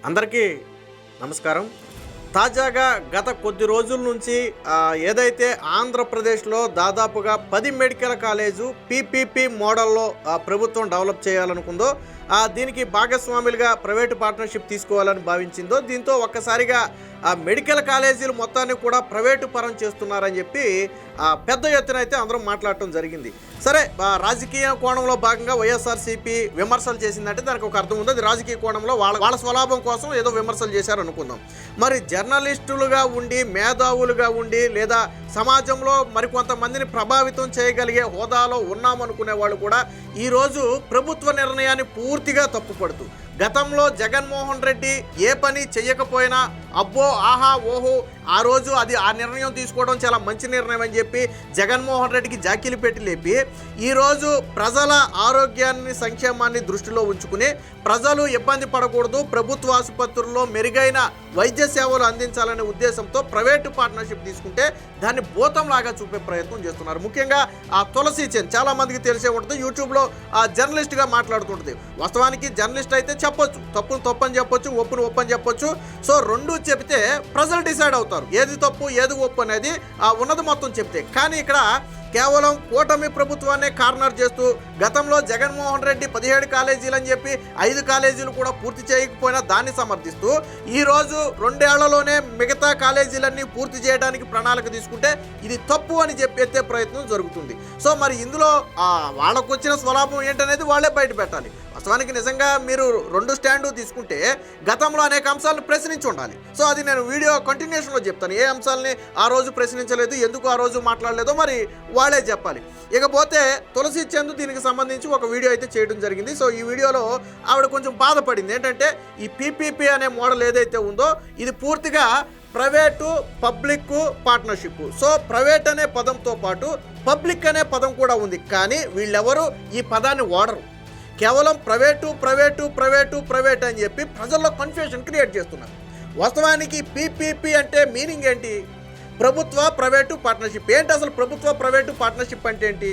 అందరికీ నమస్కారం. తాజాగా గత కొద్ది రోజుల నుంచి ఏదైతే ఆంధ్రప్రదేశ్లో దాదాపుగా 10 మెడికల్ కాలేజు పీపీపీ మోడల్లో ప్రభుత్వం డెవలప్ చేయాలనుకుందో, దీనికి భాగస్వాములుగా ప్రైవేటు పార్ట్నర్షిప్ తీసుకోవాలని భావించిందో, దీంతో ఒక్కసారిగా ఆ మెడికల్ కాలేజీలు మొత్తాన్ని కూడా ప్రైవేటు పరం చేస్తున్నారని చెప్పి పెద్ద ఎత్తున అయితే అందరం మాట్లాడటం జరిగింది. సరే, రాజకీయ కోణంలో భాగంగా వైఎస్ఆర్సీపీ విమర్శలు చేసిందంటే దానికి ఒక అర్థం ఉంది. అది రాజకీయ కోణంలో వాళ్ళ స్వలాభం కోసం ఏదో విమర్శలు చేశారు అనుకుందాం. మరి జర్నలిస్టులుగా ఉండి, మేధావులుగా ఉండి, లేదా సమాజంలో మరికొంతమందిని ప్రభావితం చేయగలిగే హోదాలో ఉన్నామనుకునే వాళ్ళు కూడా ఈరోజు ప్రభుత్వ నిర్ణయాన్ని పూర్తిగా తప్పుపడుతూ, గతంలో జగన్మోహన్ రెడ్డి ఏ పని చెయ్యకపోయినా అబ్బో ఆహా ఓహో ఆ రోజు ఆ నిర్ణయం తీసుకోవడం చాలా మంచి నిర్ణయం అని చెప్పి జగన్మోహన్ రెడ్డికి జాకీలు పెట్టి లేపి, ఈరోజు ప్రజల ఆరోగ్యాన్ని, సంక్షేమాన్ని దృష్టిలో ఉంచుకుని ప్రజలు ఇబ్బంది పడకూడదు, ప్రభుత్వ ఆసుపత్రుల్లో మెరుగైన వైద్య సేవలు అందించాలనే ఉద్దేశంతో ప్రైవేటు పార్ట్నర్షిప్ తీసుకుంటే దాన్ని భూతంలాగా చూపే ప్రయత్నం చేస్తున్నారు. ముఖ్యంగా తులసి చంద్ చాలా మందికి తెలిసే ఉంటుంది, యూట్యూబ్లో జర్నలిస్ట్గా మాట్లాడుతుంటుంది. వాస్తవానికి జర్నలిస్ట్ అయితే చెప్పొచ్చు, తప్పును తప్పని చెప్పొచ్చు, ఒప్పును ఒప్పని చెప్పొచ్చు. సో రెండు చెప్తే ప్రజలు డిసైడ్ అవుతారు ఏది తప్పు ఏది ఒప్పు అనేది, ఉన్నది మొత్తం చెప్తే. కానీ ఇక్కడ కేవలం కూటమి ప్రభుత్వాన్ని కార్నర్ చేస్తూ, గతంలో జగన్మోహన్ రెడ్డి 17 కాలేజీలు అని చెప్పి 5 కాలేజీలు కూడా పూర్తి చేయకపోయినా దాన్ని సమర్థిస్తూ, ఈరోజు 2 ఏళ్లలోనే మిగతా కాలేజీలన్నీ పూర్తి చేయడానికి ప్రణాళిక తీసుకుంటే ఇది తప్పు అని చెప్పే ప్రయత్నం జరుగుతుంది. సో మరి ఇందులో వాళ్ళకు వచ్చిన స్వలాభం ఏంటనేది వాళ్ళే బయట పెట్టాలి. వాస్తవానికి నిజంగా మీరు 2 స్టాండు తీసుకుంటే గతంలో అనేక అంశాలను ప్రశ్నించి ఉండాలి. సో అది నేను వీడియో కంటిన్యూషన్లో చెప్తాను. ఏ అంశాలని ఆ రోజు ప్రశ్నించలేదు, ఎందుకు ఆ రోజు మాట్లాడలేదో మరి వాళ్ళే చెప్పాలి. ఇకపోతే తులసి చంద్ దీనికి సంబంధించి ఒక వీడియో అయితే చేయడం జరిగింది. సో ఈ వీడియోలో ఆవిడ కొంచెం బాధపడింది. ఏంటంటే ఈ పీపీపీ అనే మోడల్ ఏదైతే ఉందో ఇది పూర్తిగా private public partnership. So private అనే పదంతో పాటు పబ్లిక్ అనే పదం కూడా ఉంది, కానీ వీళ్ళెవరూ ఈ పదాన్ని వాడరు. కేవలం ప్రైవేటు ప్రైవేటు ప్రైవేటు ప్రైవేట్ అని చెప్పి ప్రజల్లో కన్ఫ్యూషన్ క్రియేట్ చేస్తున్నారు. వాస్తవానికి పీపీపీ అంటే మీనింగ్ ఏంటి? ప్రభుత్వ ప్రైవేటు పార్ట్నర్షిప్. ఏంటి అసలు ప్రభుత్వ ప్రైవేటు పార్ట్నర్షిప్ అంటే ఏంటి?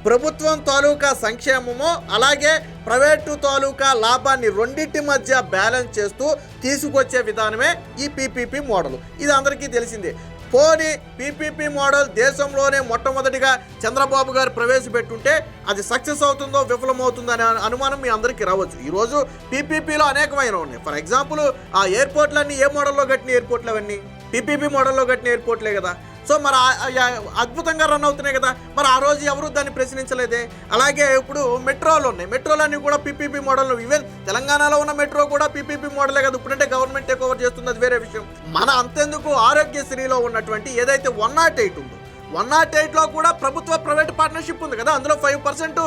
ప్రభుత్వం తాలూకా సంక్షేమము అలాగే ప్రైవేటు తాలూకా లాభాన్ని రెండింటి మధ్య బ్యాలెన్స్ చేస్తూ తీసుకొచ్చే విధానమే ఈ పీపీపీ మోడల్. ఇది అందరికీ తెలిసిందే. పోనీ పీపీపీ మోడల్ దేశంలోనే మొట్టమొదటిగా చంద్రబాబు గారు ప్రవేశపెట్టుంటే అది సక్సెస్ అవుతుందో విఫలమవుతుందో అనే అనుమానం మీ అందరికీ రావచ్చు. ఈరోజు పీపీపీలో అనేకమైన ఉన్నాయి. ఫర్ ఎగ్జాంపుల్ ఆ ఎయిర్పోర్ట్లన్నీ ఏ మోడల్లో కట్టిన ఎయిర్పోర్ట్లు? అవన్నీ పీపీపీ మోడల్లో కట్టిన ఎయిర్పోర్ట్లే కదా. సో మరి అద్భుతంగా రన్ అవుతున్నాయి కదా. మరి ఆ రోజు ఎవరు దాన్ని ప్రశ్నించలేదే. అలాగే ఇప్పుడు మెట్రోలు ఉన్నాయి, మెట్రోలన్నీ కూడా పీపీపీ మోడల్. ఈవెన్ తెలంగాణలో ఉన్న మెట్రో కూడా పీపీపీ మోడలే కదా. ఇప్పుడంటే గవర్నమెంట్ టేక్ ఓవర్ చేస్తుంది, అది వేరే విషయం. మన అంతెందుకు ఆరోగ్యశ్రీలో ఉన్నటువంటి ఏదైతే 108 ఉందో, 108లో కూడా ప్రభుత్వ ప్రైవేట్ పార్ట్నర్షిప్ ఉంది కదా. అందులో 5%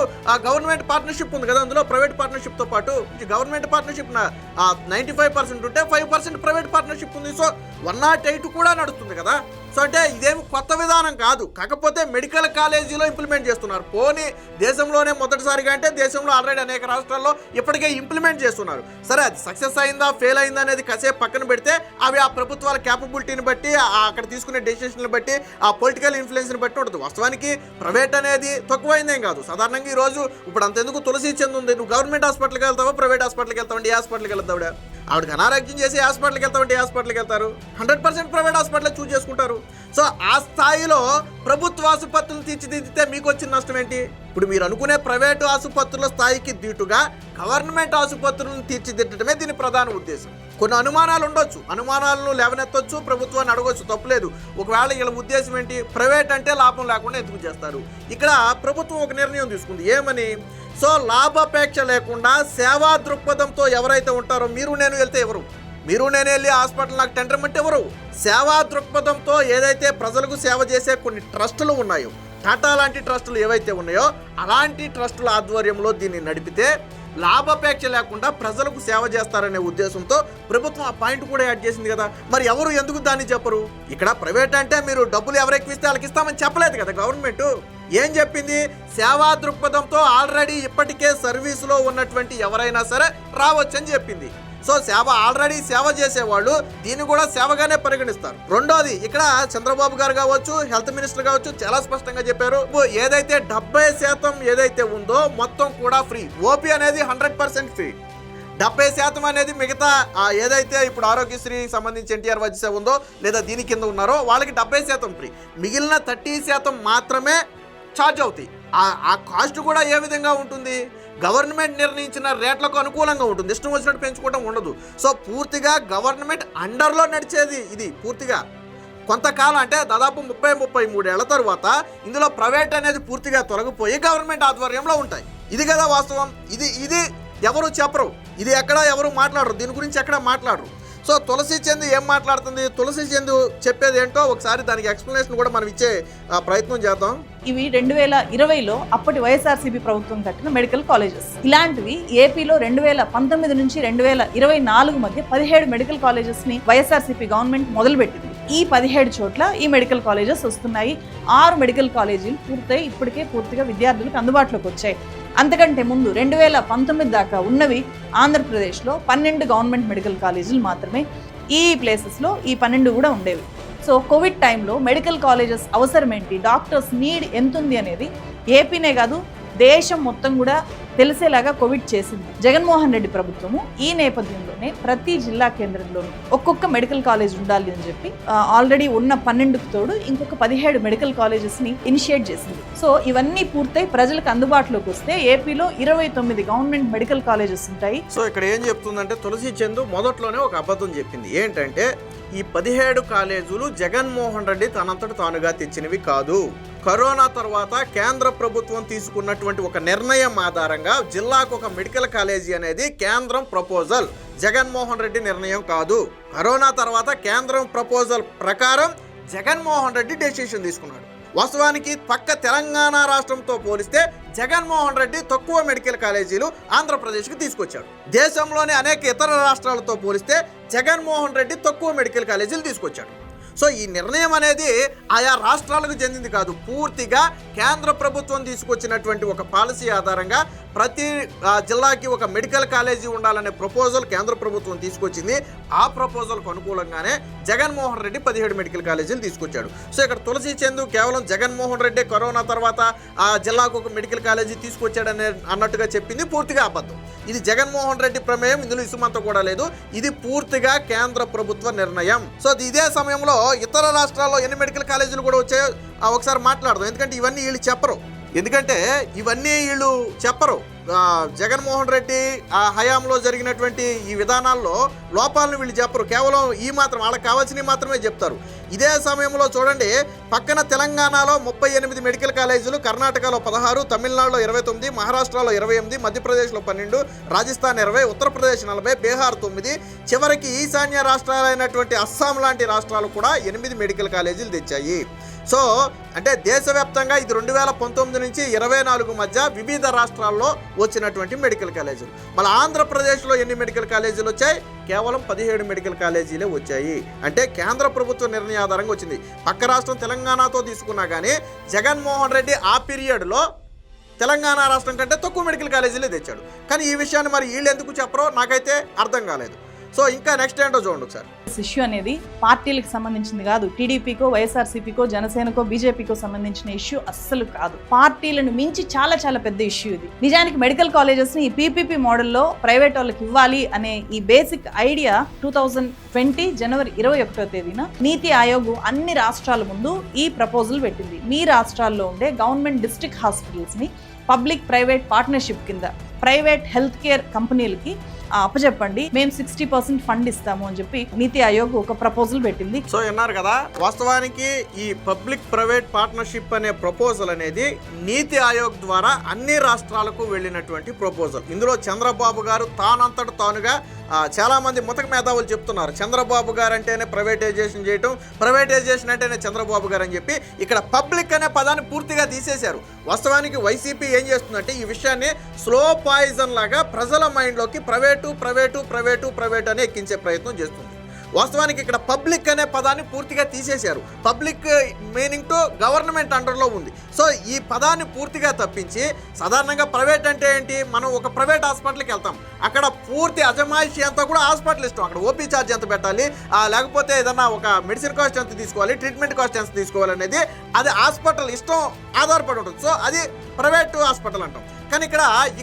గవర్నమెంట్ పార్ట్నర్షిప్ ఉంది కదా. అందులో ప్రైవేట్ పార్ట్నర్షిప్తో పాటు గవర్నమెంట్ పార్ట్నర్షిప్ 95% ఉంటే 5% ప్రైవేట్ పార్ట్నర్షిప్ ఉంది. సో 108 కూడా నడుస్తుంది కదా. సో అంటే ఇదేమి కొత్త విధానం కాదు, కాకపోతే మెడికల్ కాలేజీలో ఇంప్లిమెంట్ చేస్తున్నారు. పోనీ దేశంలోనే మొదటిసారిగా అంటే దేశంలో ఆల్రెడీ అనేక రాష్ట్రాల్లో ఇప్పటికే ఇంప్లిమెంట్ చేస్తున్నారు. సరే, అది సక్సెస్ అయిందా ఫెయిల్ అయిందా అనేది కాసేపు పక్కన పెడితే, అవి ఆ ప్రభుత్వాల క్యాపబిలిటీని బట్టి, అక్కడ తీసుకునే డెసిషన్లు బట్టి, ఆ పొలిటికల్ ఇన్ఫ్లుయెన్స్ని బట్టి ఉంటుంది. వాస్తవానికి ప్రైవేట్ అనేది తక్కువైందేం కాదు. సాధారణంగా ఈరోజు ఇప్పుడు అంతెందుకు తులసి చంద్ ఉంది, నువ్వు గవర్నమెంట్ హాస్పిటల్కి వెళ్తావా ప్రైవేట్ హాస్పిటల్కి వెళ్తావండి? ఏ హాస్పిటల్కి వెళ్తావుడా? ఆవిడకి అనారోగ్యం చేసి హాస్పిటల్కి వెళ్తామంటే ఏ హాస్పిటల్కి వెళ్తారు? 100% ప్రైవేట్ హాస్పిటల్ చూస్ చేసుకుంటారు. సో ఆ స్థాయిలో ప్రభుత్వ ఆసుపత్రులు తీర్చిదిద్దితే మీకు వచ్చిన నష్టం ఏంటి? ఇప్పుడు మీరు అనుకునే ప్రైవేటు ఆసుపత్రుల స్థాయికి దీటుగా గవర్నమెంట్ ఆసుపత్రులను తీర్చిదిద్దడమే దీని ప్రధాన ఉద్దేశం. కొన్ని అనుమానాలు ఉండొచ్చు, అనుమానాలను లేవనెత్తొచ్చు, ప్రభుత్వాన్ని అడగొచ్చు, తప్పులేదు. ఒకవేళ వీళ్ళ ఉద్దేశం ఏంటి? ప్రైవేట్ అంటే లాభం లేకుండా ఎందుకు చేస్తారు? ఇక్కడ ప్రభుత్వం ఒక నిర్ణయం తీసుకుంది. ఏమని? సో లాభాపేక్ష లేకుండా సేవా దృక్పథంతో ఎవరైతే ఉంటారో, మీరు నేను వెళ్తే ఎవరు? మీరు నేను వెళ్ళి హాస్పిటల్ నాకు టెండర్ అంటే ఎవరు? సేవా దృక్పథంతో ఏదైతే ప్రజలకు సేవ చేసే కొన్ని ట్రస్టులు ఉన్నాయో, టాటా లాంటి ట్రస్టులు ఏవైతే ఉన్నాయో అలాంటి ట్రస్టుల ఆధ్వర్యంలో దీన్ని నడిపితే లాభాపేక్ష లేకుండా ప్రజలకు సేవ చేస్తారనే ఉద్దేశంతో ప్రభుత్వం ఆ పాయింట్ కూడా యాడ్ చేసింది కదా. మరి ఎవరు ఎందుకు దాన్ని చెప్పరు? ఇక్కడ ప్రైవేట్ అంటే మీరు డబ్బులు ఎవరు ఎక్కువిస్తే వాళ్ళకి ఇస్తామని చెప్పలేదు కదా గవర్నమెంట్. ఏం చెప్పింది? సేవా దృక్పథంతో ఆల్రెడీ ఇప్పటికే సర్వీసులో ఉన్నటువంటి ఎవరైనా సరే రావచ్చని చెప్పింది. సో ఆల్రెడీ సేవ చేసేవాళ్ళు దీన్ని కూడా సేవగానే పరిగణిస్తారు. రెండోది, ఇక్కడ చంద్రబాబు గారు కావచ్చు, హెల్త్ మినిస్టర్ కావచ్చు, చాలా స్పష్టంగా చెప్పారు, ఏదైతే 70% ఏదైతే ఉందో మొత్తం కూడా ఫ్రీ. ఓపీ అనేది 100% ఫ్రీ. 70% అనేది మిగతా ఏదైతే ఇప్పుడు ఆరోగ్యశ్రీ సంబంధించి ఎన్టీఆర్ వైద్య సేవ ఉందో లేదా దీని కింద ఉన్నారో వాళ్ళకి 70% ఫ్రీ, మిగిలిన 30% మాత్రమే ఛార్జ్ అవుతాయి. ఆ కాస్ట్ కూడా ఏ విధంగా ఉంటుంది, గవర్నమెంట్ నిర్ణయించిన రేట్లకు అనుకూలంగా ఉంటుంది, ఇష్టం వచ్చినట్టు పెంచుకోవడం ఉండదు. సో పూర్తిగా గవర్నమెంట్ అండర్లో నడిచేది ఇది. పూర్తిగా కొంతకాలం అంటే దాదాపు 33 ఏళ్ల తర్వాత ఇందులో ప్రైవేట్ అనేది పూర్తిగా తొలగిపోయి గవర్నమెంట్ ఆధ్వర్యంలో ఉంటాయి. ఇది కదా వాస్తవం. ఇది ఎవరు చెప్పరు, ఇది ఎక్కడ ఎవరు మాట్లాడరు, దీని గురించి ఎక్కడ మాట్లాడరు. సో తులసి చంద్ ఏం మాట్లాడుతుంది, తులసి చంద్ చెప్పేది ఏంటో ఒకసారి దానికి ఎక్స్ప్లెనేషన్ కూడా మనం ఇచ్చే ప్రయత్నం చేద్దాం. ఇవి 2020లో అప్పటి వైఎస్ఆర్సీపీ ప్రభుత్వం కట్టిన మెడికల్ కాలేజెస్. ఇలాంటివి ఏపీలో 2019 నుంచి 2024 మధ్య 17 మెడికల్ కాలేజెస్ ని వైఎస్ఆర్సీపీ గవర్నమెంట్ మొదలుపెట్టింది. ఈ 17 చోట్ల ఈ మెడికల్ కాలేజెస్ వస్తున్నాయి. 6 మెడికల్ కాలేజీలు పూర్తయి ఇప్పటికే పూర్తిగా విద్యార్థులకు అందుబాటులోకి వచ్చాయి. అంతకంటే ముందు 2019 దాకా ఉన్నవి ఆంధ్రప్రదేశ్లో 12 గవర్నమెంట్ మెడికల్ కాలేజీలు మాత్రమే. ఈ ప్లేసెస్లో ఈ 12 కూడా ఉండేవి. సో కోవిడ్ టైంలో మెడికల్ కాలేజెస్ అవసరం ఏంటి, డాక్టర్స్ నీడ్ ఎంత ఉంది అనేది ఏపీనే కాదు దేశం మొత్తం కూడా తెలిసేలాగా కోవిడ్ చేసింది జగన్మోహన్ రెడ్డి ప్రభుత్వము. ఈ నేపథ్యంలోనే ప్రతి జిల్లా కేంద్రంలోనూ ఒక్కొక్క మెడికల్ కాలేజ్ ఉండాలి అని చెప్పి ఆల్రెడీ ఉన్న 12కు తోడు ఇంకొక 17 మెడికల్ కాలేజెస్ ని ఇనిషియేట్ చేసింది. సో ఇవన్నీ పూర్తయి ప్రజలకు అందుబాటులోకి వస్తే ఏపీలో 29 గవర్నమెంట్ మెడికల్ కాలేజెస్ ఉంటాయి. సో ఇక్కడ ఏం చెప్తుందంటే తులసి చంద్ మొదట్లోనే ఒక అబద్ధం చెప్పింది. ఏంటంటే ఈ 17 కాలేజీలు జగన్మోహన్ రెడ్డి తనంతట తానుగా తెచ్చినవి కాదు. కరోనా తర్వాత కేంద్ర ప్రభుత్వం తీసుకున్నటువంటి ఒక నిర్ణయం ఆధారంగా జిల్లాకు ఒక మెడికల్ కాలేజీ అనేది కేంద్రం ప్రపోజల్, జగన్మోహన్ రెడ్డి నిర్ణయం కాదు. కరోనా తర్వాత కేంద్రం ప్రపోజల్ ప్రకారం జగన్మోహన్ రెడ్డి డెసిషన్ తీసుకున్నాడు. వాస్తవానికి పక్క తెలంగాణ రాష్ట్రంతో పోలిస్తే జగన్మోహన్ రెడ్డి తక్కువ మెడికల్ కాలేజీలు ఆంధ్రప్రదేశ్కి తీసుకొచ్చాడు. దేశంలోని అనేక ఇతర రాష్ట్రాలతో పోలిస్తే జగన్మోహన్ రెడ్డి తక్కువ మెడికల్ కాలేజీలు తీసుకొచ్చాడు. సో ఈ నిర్ణయం అనేది ఆయా రాష్ట్రాలకు చెందింది కాదు, పూర్తిగా కేంద్ర ప్రభుత్వం తీసుకొచ్చినటువంటి ఒక పాలసీ ఆధారంగా ప్రతి జిల్లాకి ఒక మెడికల్ కాలేజీ ఉండాలనే ప్రపోజల్ కేంద్ర ప్రభుత్వం తీసుకొచ్చింది. ఆ ప్రపోజల్కు అనుకూలంగానే జగన్మోహన్ రెడ్డి 17 మెడికల్ కాలేజీలు తీసుకొచ్చాడు. సో ఇక్కడ తులసి చంద్ కేవలం జగన్మోహన్ రెడ్డి కరోనా తర్వాత ఆ జిల్లాకు ఒక మెడికల్ కాలేజీ తీసుకొచ్చాడనే అన్నట్టుగా చెప్పింది పూర్తిగా అబద్ధం. ఇది జగన్మోహన్ రెడ్డి ప్రమేయం, ఇందులో ఇసుమంత కూడా లేదు. ఇది పూర్తిగా కేంద్ర ప్రభుత్వ నిర్ణయం. సో ఇదే సమయంలో ఇతర రాష్ట్రాల్లో ఎన్ని మెడికల్ కాలేజీలు కూడా వచ్చాయో ఒకసారి మాట్లాడదాం. ఎందుకంటే ఇవన్నీ వీళ్ళు చెప్పరు. జగన్మోహన్ రెడ్డి హయాంలో జరిగినటువంటి ఈ విధానాల్లో లోపాలను వీళ్ళు చెప్పరు. కేవలం వాళ్ళకి కావాల్సినవి మాత్రమే చెప్తారు. ఇదే సమయంలో చూడండి, పక్కన తెలంగాణలో 38 మెడికల్ కాలేజీలు, కర్ణాటకలో 16, తమిళనాడులో 29, మహారాష్ట్రలో 28, మధ్యప్రదేశ్లో 12, రాజస్థాన్ 20, ఉత్తరప్రదేశ్ 40, బీహార్ 9, చివరికి ఈశాన్య రాష్ట్రాలైనటువంటి అస్సాం లాంటి రాష్ట్రాలు కూడా 8 మెడికల్ కాలేజీలు తెచ్చాయి. సో అంటే దేశవ్యాప్తంగా ఇది 2019 నుంచి 24 మధ్య వివిధ రాష్ట్రాల్లో వచ్చినటువంటి మెడికల్ కాలేజీలు. మళ్ళీ ఆంధ్రప్రదేశ్లో ఎన్ని మెడికల్ కాలేజీలు వచ్చాయి? కేవలం 17 మెడికల్ కాలేజీలే వచ్చాయి. అంటే కేంద్ర ప్రభుత్వ నిర్ణయ ఆధారంగా వచ్చింది. పక్క రాష్ట్రం తెలంగాణతో తీసుకున్నా కానీ జగన్మోహన్ రెడ్డి ఆ పీరియడ్లో తెలంగాణ రాష్ట్రం కంటే తక్కువ మెడికల్ కాలేజీలే తెచ్చాడు. కానీ ఈ విషయాన్ని మరి వీళ్ళు ఎందుకు చెప్పరో నాకైతే అర్థం కాలేదు. సో ఇంకా నెక్స్ట్ ఏంటో చూడండి ఒకసారి. ఇష్యూ అనేది పార్టీలకు సంబంధించింది కాదు. టీడీపీకో, వైఎస్ఆర్సీపీకో, జనసేనకో, బీజేపీకో సంబంధించిన ఇష్యూ అస్సలు కాదు. పార్టీలను మించి చాలా చాలా పెద్ద ఇష్యూ ఇది. నిజానికి మెడికల్ కాలేజెస్ ని ఈ పీపీపీ మోడల్లో ప్రైవేట్ వాళ్ళకి ఇవ్వాలి అనే ఈ బేసిక్ ఐడియా 2020 జనవరి 21వ తేదీన నీతి ఆయోగ్ అన్ని రాష్ట్రాల ముందు ఈ ప్రపోజల్ పెట్టింది. మీ రాష్ట్రాల్లో ఉండే గవర్నమెంట్ డిస్ట్రిక్ట్ హాస్పిటల్స్ ని పబ్లిక్ ప్రైవేట్ పార్ట్నర్షిప్ కింద ప్రైవేట్ హెల్త్ కేర్ కంపెనీలకి అప్పచెప్పండి, మేము 60% ఫండ్ ఇస్తాము అని చెప్పి నీతి ఆయోగ్ ఒక ప్రపోజల్ పెట్టింది. సో విన్నారు కదా, వాస్తవానికి ఈ పబ్లిక్ ప్రైవేట్ పార్ట్నర్షిప్ అనే ప్రపోజల్ అనేది నీతి ఆయోగ్ ద్వారా అన్ని రాష్ట్రాలకు వెళ్ళినటువంటి ప్రపోజల్. ఇందులో చంద్రబాబు గారు తానంతట తానుగా చాలా మంది ముతక మేధావులు చెప్తున్నారు చంద్రబాబు గారు అంటేనే ప్రైవేటైజేషన్ చేయటం, ప్రైవేటైజేషన్ అంటేనే చంద్రబాబు గారు అని చెప్పి ఇక్కడ పబ్లిక్ అనే పదాన్ని పూర్తిగా తీసేశారు. వాస్తవానికి వైసీపీ ఏం చేస్తుందంటే ఈ విషయాన్ని స్లో పాయిజన్ లాగా ప్రజల మైండ్లోకి ప్రైవేటు అని ఎక్కించే ప్రయత్నం చేస్తుంది. వాస్తవానికి ఇక్కడ పబ్లిక్ అనే పదాన్ని పూర్తిగా తీసేశారు. పబ్లిక్ మీనింగ్ టు గవర్నమెంట్ అండర్లో ఉంది. సో ఈ పదాన్ని పూర్తిగా తప్పించి సాధారణంగా ప్రైవేట్ అంటే ఏంటి, మనం ఒక ప్రైవేట్ హాస్పిటల్కి వెళ్తాం, అక్కడ పూర్తి అజమాయిషి అంతా కూడా హాస్పిటల్ ఇష్టం. అక్కడ ఓపీ ఛార్జ్ ఎంత పెట్టాలి, లేకపోతే ఏదన్నా ఒక మెడిసిన్ కాస్ట్ ఎంత తీసుకోవాలి, ట్రీట్మెంట్ కాస్ట్ ఎంత తీసుకోవాలి అనేది అది హాస్పిటల్ ఇష్టం ఆధారపడి ఉంటుంది. సో అది ప్రైవేట్ హాస్పిటల్ అంటాం. కానీ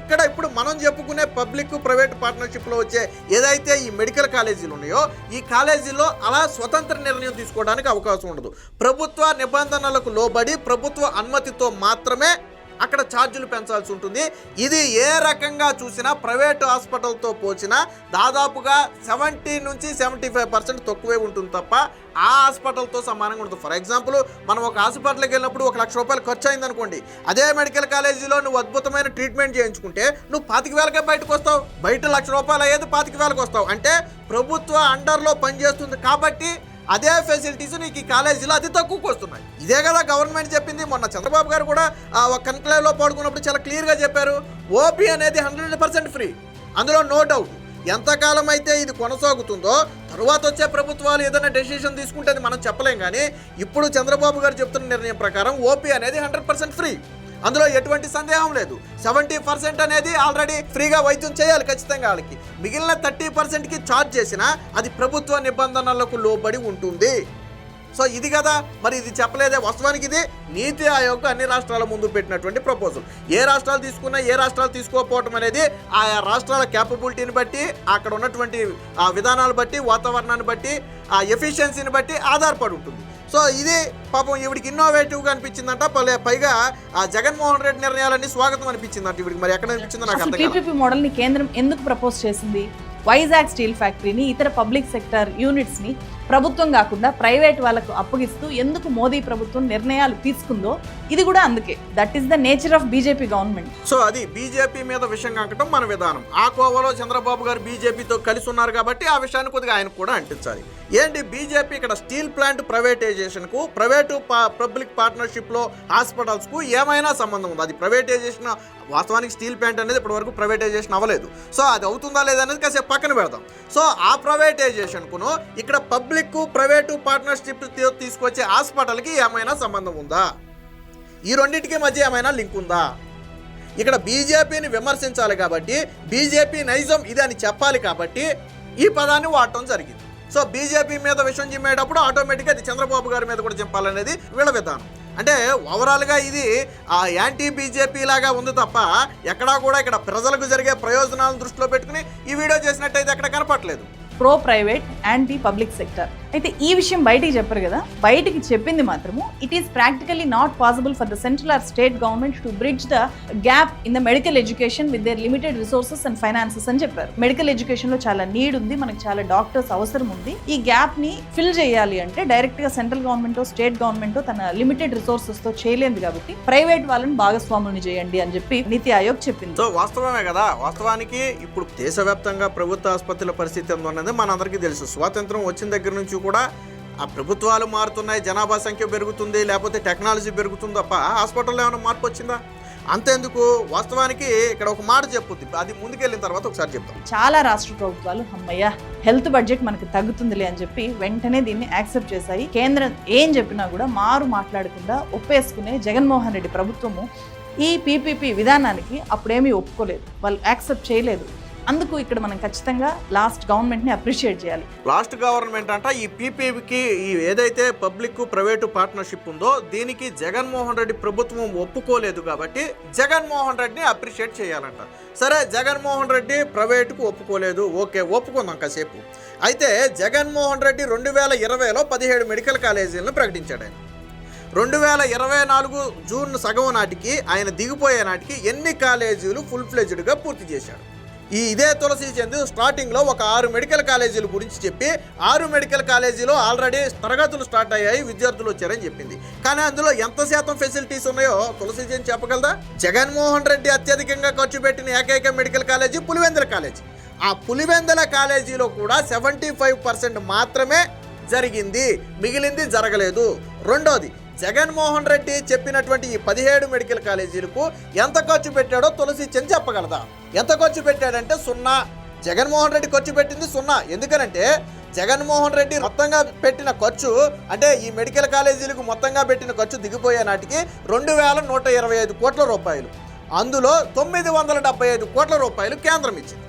ఇక్కడ ఇప్పుడు మనం చెప్పుకునే పబ్లిక్ ప్రైవేట్ పార్ట్నర్షిప్లో వచ్చే ఏదైతే ఈ మెడికల్ కాలేజీలు ఉన్నాయో ఈ కాలేజీల్లో అలా స్వతంత్ర నిర్ణయం తీసుకోవడానికి అవకాశం ఉండదు. ప్రభుత్వ నిబంధనలకు లోబడి ప్రభుత్వ అనుమతితో మాత్రమే అక్కడ ఛార్జీలు పెంచాల్సి ఉంటుంది. ఇది ఏ రకంగా చూసినా ప్రైవేట్ హాస్పిటల్తో పోల్చినా దాదాపుగా 70 నుంచి 75% తక్కువే ఉంటుంది తప్ప ఆ హాస్పిటల్తో సమానంగా ఉంటుంది. ఫర్ ఎగ్జాంపుల్ మనం ఒక హాస్పిటల్కి వెళ్ళినప్పుడు 1 లక్ష రూపాయలు ఖర్చు అయింది అనుకోండి, అదే మెడికల్ కాలేజీలో నువ్వు అద్భుతమైన ట్రీట్మెంట్ చేయించుకుంటే నువ్వు 25,000కే బయటకు వస్తావు. బయట 1 లక్ష రూపాయలు అయ్యేది 25,000కి వస్తావు. అంటే ప్రభుత్వ అండర్లో పనిచేస్తుంది కాబట్టి అదే ఫెసిలిటీస్ నీకు ఈ కాలేజీలో అతి తక్కువకు వస్తున్నాయి. ఇదే కదా గవర్నమెంట్ చెప్పింది. మొన్న చంద్రబాబు గారు కూడా ఒక కన్క్లేవ్లో పాల్గొన్నప్పుడు చాలా క్లియర్గా చెప్పారు, ఓపీ అనేది 100% ఫ్రీ, అందులో నో డౌట్. ఎంతకాలం అయితే ఇది కొనసాగుతుందో తరువాత వచ్చే ప్రభుత్వాలు ఏదైనా డెసిషన్ తీసుకుంటే అది మనం చెప్పలేం. కానీ ఇప్పుడు చంద్రబాబు గారు చెప్తున్న నిర్ణయం ప్రకారం ఓపీ అనేది 100% ఫ్రీ, అందులో ఎటువంటి సందేహం లేదు. 70% అనేది ఆల్రెడీ ఫ్రీగా వైద్యం చేయాలి ఖచ్చితంగా వాళ్ళకి. మిగిలిన 30%కి ఛార్జ్ చేసినా అది ప్రభుత్వ నిబంధనలకు లోబడి ఉంటుంది. సో ఇది కదా మరి ఇది చెప్పలేదే. వాస్తవానికి ఇది నీతి ఆయోగ్ అన్ని రాష్ట్రాల ముందు పెట్టినటువంటి ప్రపోజల్. ఏ రాష్ట్రాలు తీసుకున్నా ఏ రాష్ట్రాలు తీసుకోకపోవటం అనేది ఆయా రాష్ట్రాల క్యాపబిలిటీని బట్టి, అక్కడ ఉన్నటువంటి ఆ విధానాలు బట్టి, వాతావరణాన్ని బట్టి, ఆ ఎఫిషియన్సీని బట్టి ఆధారపడి ఉంటుంది. సో ఇది పాపం ఈవిడికి ఇన్నోవేటివ్గా అనిపించిందంట. పైగా ఆ జగన్మోహన్ రెడ్డి నిర్ణయాలన్నీ స్వాగతం అనిపించిందంట ఈవిడికి. మరి ఎక్కడ అనిపించిందో నాకు అర్థం కాదు. పీపీపీ మోడల్ని కేంద్రం ఎందుకు ప్రపోజ్ చేసింది? వైజాగ్ స్టీల్ ఫ్యాక్టరీని, ఇతర పబ్లిక్ సెక్టర్ యూనిట్స్ని ప్రభుత్వం కాకుండా ప్రైవేట్ వాళ్ళకు అప్పగిస్తూ ఎందుకు మోదీ ప్రభుత్వం నిర్ణయాలు తీసుకుందో ఇది కూడా అందుకే. That is the nature of BJP government. So అది బీజేపీ మీద విషయం కాకటం మన విధానం. ఆ కోవలో చంద్రబాబు గారు బీజేపీతో కలిసి ఉన్నారు కాబట్టి ఆ విషయాన్ని కొద్దిగా ఆయన కూడా అంటించాలి. ఏంటి బీజేపీ ఇక్కడ స్టీల్ ప్లాంట్ ప్రైవేటైజేషన్కు, ప్రైవేటు పబ్లిక్ పార్ట్నర్షిప్లో హాస్పిటల్స్కు ఏమైనా సంబంధం ఉంది? అది ప్రైవేటైజేషన్, వాస్తవానికి స్టీల్ ప్లాంట్ అనేది ఇప్పటివరకు ప్రైవేటైజేషన్ అవ్వలేదు. సో అది అవుతుందా లేదా అనేది కాసేపు పక్కన పెడదాం. సో ఆ ప్రైవేటైజేషన్కును ఇక్కడ పబ్లిక్ ప్రైవేటు పార్ట్నర్షిప్ తీసుకొచ్చే హాస్పిటల్కి ఏమైనా సంబంధం ఉందా? ఈ రెండింటికి మధ్య ఏమైనా లింక్ ఉందా? ఇక్కడ బీజేపీని విమర్శించాలి కాబట్టి, బీజేపీ నైజం ఇది అని చెప్పాలి కాబట్టి ఈ పదాన్ని వాడటం జరిగింది. సో బీజేపీ మీద విషయం చిమ్మేటప్పుడు ఆటోమేటిక్గా అది చంద్రబాబు గారి మీద కూడా చెప్పాలనేది వీళ్ళ విధానం. అంటే ఓవరాల్గా ఇది ఆ యాంటీ బీజేపీ లాగా ఉంది తప్ప ఎక్కడా కూడా ఇక్కడ ప్రజలకు జరిగే ప్రయోజనాలను దృష్టిలో పెట్టుకుని ఈ వీడియో చేసినట్టయితే ఎక్కడ కనపట్లేదు. Pro private, anti public sector. అయితే ఈ విషయం బయటికి చెప్పరు కదా, బయటికి చెప్పింది మాత్రము it is practically not possible for the central or state government to bridge the gap in the medical education with their limited resources and finances అని చెప్పారు. మెడికల్ ఎడ్యుకేషన్ లో చాలా నీడ్ ఉంది, మనకు చాలా డాక్టర్స్ అవసరం ఉంది. ఈ గ్యాప్ ని ఫిల్ చేయాలి అంటే డైరెక్ట్ గా సెంట్రల్ గవర్నమెంట్ స్టేట్ గవర్నమెంట్ తన లిమిటెడ్ రిసోర్సెస్ తో చేయలేదు కాబట్టి ప్రైవేట్ వాళ్ళని భాగస్వాములను చేయండి అని చెప్పి నీతి ఆయోగ్ చెప్పింది. సో వాస్తవమే కదా. వాస్తవానికి ఇప్పుడు దేశవ్యాప్తంగా ప్రభుత్వ ఆసుపత్రుల పరిస్థితి ఏందన్నది మనందరికీ తెలుసు. స్వాతంత్రం వచ్చిన దగ్గర నుంచి కూడా ఆ ప్రభుత్వాలు మారుతున్నాయి, జనాభా సంఖ్య పెరుగుతుంది, లేకపోతే టెక్నాలజీ పెరుగుతుంది తప్ప హాస్పిటల్లో ఏమైనా మార్పు వచ్చిందా? అంతేందుకు వాస్తవానికి ఇక్కడ ఒక మాట చెప్పుద్ది, అది ముందుకెళ్ళిన తర్వాత ఒకసారి చెప్తాం. చాలా రాష్ట్ర ప్రభుత్వాలు అమ్మయ్య హెల్త్ బడ్జెట్ మనకి తగ్గుతుందిలే అని చెప్పి వెంటనే దీన్ని యాక్సెప్ట్ చేశాయి. కేంద్రం ఏం చెప్పినా కూడా మారు మాట్లాడకుండా ఒప్పేసుకునే జగన్మోహన్ రెడ్డి ప్రభుత్వము ఈ పీపీపీ విధానానికి అప్పుడేమీ ఒప్పుకోలేదు, వాళ్ళు యాక్సెప్ట్ చేయలేదు. అందుకు ఇక్కడ మనం ఖచ్చితంగా లాస్ట్ గవర్నమెంట్ని అప్రిషియేట్ చేయాలి. లాస్ట్ గవర్నమెంట్ అంట ఈ పీపీపీకి ఈ ఏదైతే పబ్లిక్ ప్రైవేటు పార్ట్నర్షిప్ ఉందో దీనికి జగన్మోహన్ రెడ్డి ప్రభుత్వం ఒప్పుకోలేదు కాబట్టి జగన్మోహన్ రెడ్డిని అప్రిషియేట్ చేయాలంట. సరే, జగన్మోహన్ రెడ్డి ప్రైవేటుకు ఒప్పుకోలేదు, ఓకే ఒప్పుకుందాం కాసేపు. అయితే జగన్మోహన్ రెడ్డి 2020లో 17 మెడికల్ కాలేజీలను ప్రకటించాడు. ఆయన 2024 జూన్ సగం నాటికి ఆయన దిగిపోయే నాటికి ఎన్ని కాలేజీలు ఫుల్ ఫ్లెజ్డ్గా పూర్తి చేశాడు? ఇదే తులసి చందు స్టార్టింగ్లో ఒక 6 మెడికల్ కాలేజీల గురించి చెప్పి 6 మెడికల్ కాలేజీలో ఆల్రెడీ తరగతులు స్టార్ట్ అయ్యాయి, విద్యార్థులు వచ్చారని చెప్పింది. కానీ అందులో ఎంత శాతం ఫెసిలిటీస్ ఉన్నాయో తులసి చందు చెప్పగలదా? జగన్మోహన్ రెడ్డి అత్యధికంగా ఖర్చు పెట్టిన ఏకైక మెడికల్ కాలేజీ పులివెందుల కాలేజీ. ఆ పులివెందుల కాలేజీలో కూడా 75% మాత్రమే జరిగింది, మిగిలింది జరగలేదు. రెండోది, జగన్మోహన్ రెడ్డి చెప్పినటువంటి ఈ 17 మెడికల్ కాలేజీలకు ఎంత ఖర్చు పెట్టాడో తులసి చంద్ చెప్పగలదా? ఎంత ఖర్చు పెట్టాడంటే 0. జగన్మోహన్ రెడ్డి ఖర్చు పెట్టింది 0. ఎందుకనంటే జగన్మోహన్ రెడ్డి మొత్తంగా పెట్టిన ఖర్చు అంటే ఈ మెడికల్ కాలేజీలకు మొత్తంగా పెట్టిన ఖర్చు దిగిపోయే నాటికి 2125 కోట్ల రూపాయలు. అందులో 975 కోట్ల రూపాయలు కేంద్రం ఇచ్చింది.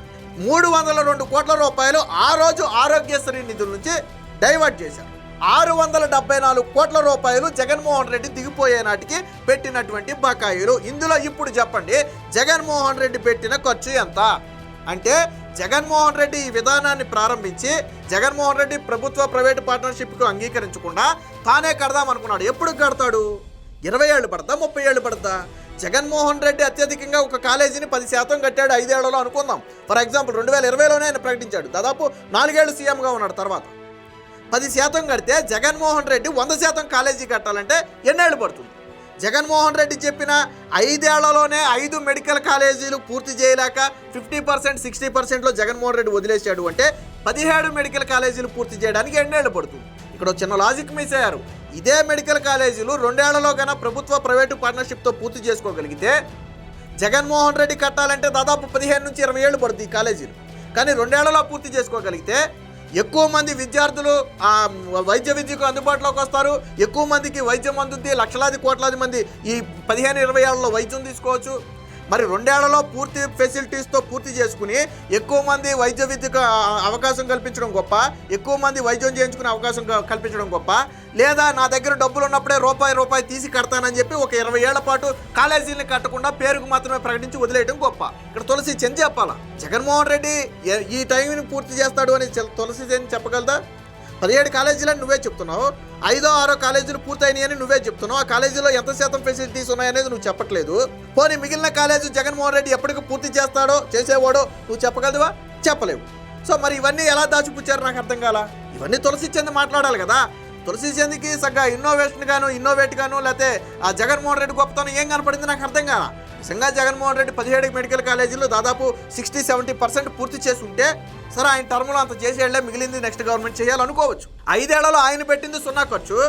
302 కోట్ల రూపాయలు ఆ రోజు ఆరోగ్యశ్రీ నిధుల నుంచి డైవర్ట్ చేశారు. 674 కోట్ల రూపాయలు జగన్మోహన్ రెడ్డి దిగిపోయే నాటికి పెట్టినటువంటి బకాయిలు. ఇందులో ఇప్పుడు చెప్పండి, జగన్మోహన్ రెడ్డి పెట్టిన ఖర్చు ఎంత అంటే జగన్మోహన్ రెడ్డి ఈ విధానాన్ని ప్రారంభించి జగన్మోహన్ రెడ్డి ప్రభుత్వ ప్రైవేటు పార్ట్నర్షిప్కు అంగీకరించకుండా తానే కడదాం అనుకున్నాడు. ఎప్పుడు కడతాడు? 20 ఏళ్ళు పడతా, 30 ఏళ్ళు పడతా? జగన్మోహన్ రెడ్డి అత్యధికంగా ఒక కాలేజీని 10% కట్టాడు 5 ఏళ్లలో అనుకుందాం. ఫర్ ఎగ్జాంపుల్ 2020లోనే ఆయన ప్రకటించాడు. దాదాపు 4 ఏళ్ళు సీఎంగా ఉన్నాడు. తర్వాత 10% కడితే జగన్మోహన్ రెడ్డి 100% కాలేజీ కట్టాలంటే ఎన్నేళ్ళు పడుతుంది? జగన్మోహన్ రెడ్డి చెప్పిన 5 ఏళ్లలోనే 5 మెడికల్ కాలేజీలు పూర్తి చేయలేక 50%, 60%లో జగన్మోహన్ రెడ్డి వదిలేశాడు అంటే 17 మెడికల్ కాలేజీలు పూర్తి చేయడానికి ఎన్నేళ్ళు పడుతుంది? ఇక్కడ చిన్న లాజిక్ మిస్ అయ్యారు. ఇదే మెడికల్ కాలేజీలు 2 ఏళ్లలో కన్నా ప్రభుత్వ ప్రైవేటు పార్ట్నర్షిప్తో పూర్తి చేసుకోగలిగితే జగన్మోహన్ రెడ్డి కట్టాలంటే దాదాపు 15 నుంచి 20 ఏళ్ళు పడుతుంది ఈ కాలేజీలు. కానీ 2 ఏళ్లలో పూర్తి చేసుకోగలిగితే ఎక్కువ మంది విద్యార్థులు వైద్య విద్యకు అందుబాటులోకి వస్తారు. ఎక్కువ మందికి వైద్యం అందుద్ది. లక్షలాది కోట్లాది మంది ఈ 15-20 ఏళ్లలో వైద్యం తీసుకోవచ్చు. మరి 2 ఏళ్లలో పూర్తి ఫెసిలిటీస్తో పూర్తి చేసుకుని ఎక్కువ మంది వైద్య విద్యకు అవకాశం కల్పించడం గొప్ప, ఎక్కువ మంది వైద్యం చేయించుకునే అవకాశం కల్పించడం గొప్ప, లేదా నా దగ్గర డబ్బులు ఉన్నప్పుడే రూపాయి తీసి కడతానని చెప్పి ఒక 20 ఏళ్ల పాటు కాలేజీని కట్టకుండా పేరుకు మాత్రమే ప్రకటించి వదిలేయడం గొప్ప? ఇక్కడ తులసి చంద్ చెప్పాలా? జగన్మోహన్ రెడ్డి ఈ టైంని పూర్తి చేస్తాడు అని తులసి చంద్ చెప్పగలదా? 17 కాలేజీలని నువ్వే చెప్తున్నావు, 5, 6 కాలేజీలు పూర్తయినాయని నువ్వే చెప్తున్నావు. ఆ కాలేజీలో ఎంత శాతం ఫెసిలిటీస్ ఉన్నాయనేది నువ్వు చెప్పట్లేదు. పోనీ మిగిలిన కాలేజీ జగన్మోహన్ రెడ్డి ఎప్పటికి పూర్తి చేసేవాడో నువ్వు చెప్పగలవా? చెప్పలేవు. సో మరి ఇవన్నీ ఎలా దాచిపుచ్చారు నాకు అర్థం కాల. ఇవన్నీ తులసి చంద్ మాట్లాడాలి కదా. తులసి చంద్కి సగ్గా ఇన్నోవేట్ గాను లేకపోతే ఆ జగన్మోహన్ రెడ్డి గొప్పతనం ఏం కనపడింది నాకు అర్థం కాల. నిజంగా జగన్మోహన్ రెడ్డి 17 మెడికల్ కాలేజీలు దాదాపు 60-70% పూర్తి చేసి ఉంటే సరే ఆయన టర్మ్లో అంత చేసేళ్లే, మిగిలింది నెక్స్ట్ గవర్నమెంట్ చేయాలనుకోవచ్చు. 5 ఏళ్లలో ఆయన పెట్టింది 0 ఖర్చు.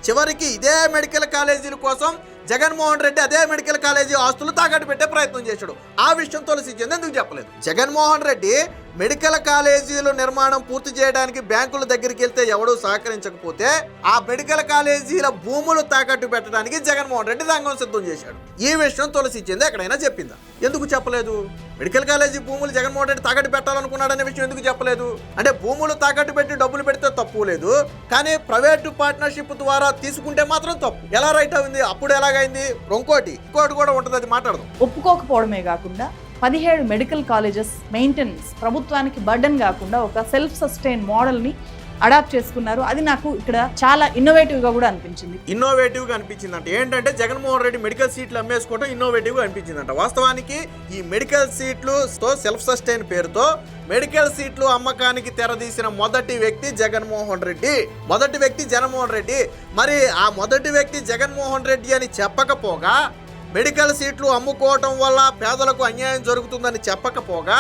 చివరికి ఇదే మెడికల్ కాలేజీల కోసం జగన్మోహన్ రెడ్డి అదే మెడికల్ కాలేజీ ఆస్తులు తాకట్టు పెట్టే ప్రయత్నం చేశాడు. ఆ విషయం తులసి చంద్ ఎందుకు చెప్పలేదు? జగన్మోహన్ రెడ్డి మెడికల్ కాలేజీలు నిర్మాణం పూర్తి చేయడానికి బ్యాంకుల దగ్గరికి వెళ్తే ఎవడూ సహకరించకపోతే ఆ మెడికల్ కాలేజీల భూములు తాకట్టు పెట్టడానికి జగన్మోహన్ రెడ్డి రంగం సిద్ధం చేశాడు. ఈ విషయం తులసి చంద్ ఎక్కడైనా చెప్పిందా? ఎందుకు చెప్పలేదు? మెడికల్ కాలేజీ భూములు జగన్మోహన్ రెడ్డి తాకట్టు పెట్టాలనుకున్నాడనే విషయం ఎందుకు చెప్పలేదు? అంటే భూములు తాకట్టు పెట్టి డబ్బులు పెడితే తప్పు లేదు, కానీ ప్రైవేటు పార్ట్నర్షిప్ ద్వారా తీసుకుంటే మాత్రం తప్పు. ఎలా రైట్ అయింది? అప్పుడు ఎలాగైంది? ఇంకోటి కూడా ఉంటుంది, అది మాట్లాడదాం. ఒప్పుకోకపోవడమే కాకుండా 17 మెడికల్ కాలేజెస్ మెయింటెనెన్స్ ప్రభుత్వానికి బర్డెన్ కాకుండా ఒక సెల్ఫ్ సస్టైన్ మోడల్ని అడాప్ట్ చేసుకున్నారు. అది నాకు ఇక్కడ చాలా ఇన్నోవేటివ్గా కూడా అనిపించింది. ఇన్నోవేటివ్గా అనిపించిందంట ఏంటంటే జగన్మోహన్ రెడ్డి మెడికల్ సీట్లు అమ్మేసుకోవడం ఇన్నోవేటివ్గా అనిపించిందంట. వాస్తవానికి ఈ మెడికల్ సీట్లుతో సెల్ఫ్ సస్టైన్ పేరుతో మెడికల్ సీట్లు అమ్మకానికి తెరదీసిన మొదటి వ్యక్తి జగన్మోహన్ రెడ్డి. మరి ఆ మొదటి వ్యక్తి జగన్మోహన్ రెడ్డి అని చెప్పకపోగా, మెడికల్ సీట్లు అమ్ముకోవటం వల్ల పేదలకు అన్యాయం జరుగుతుందని చెప్పకపోగా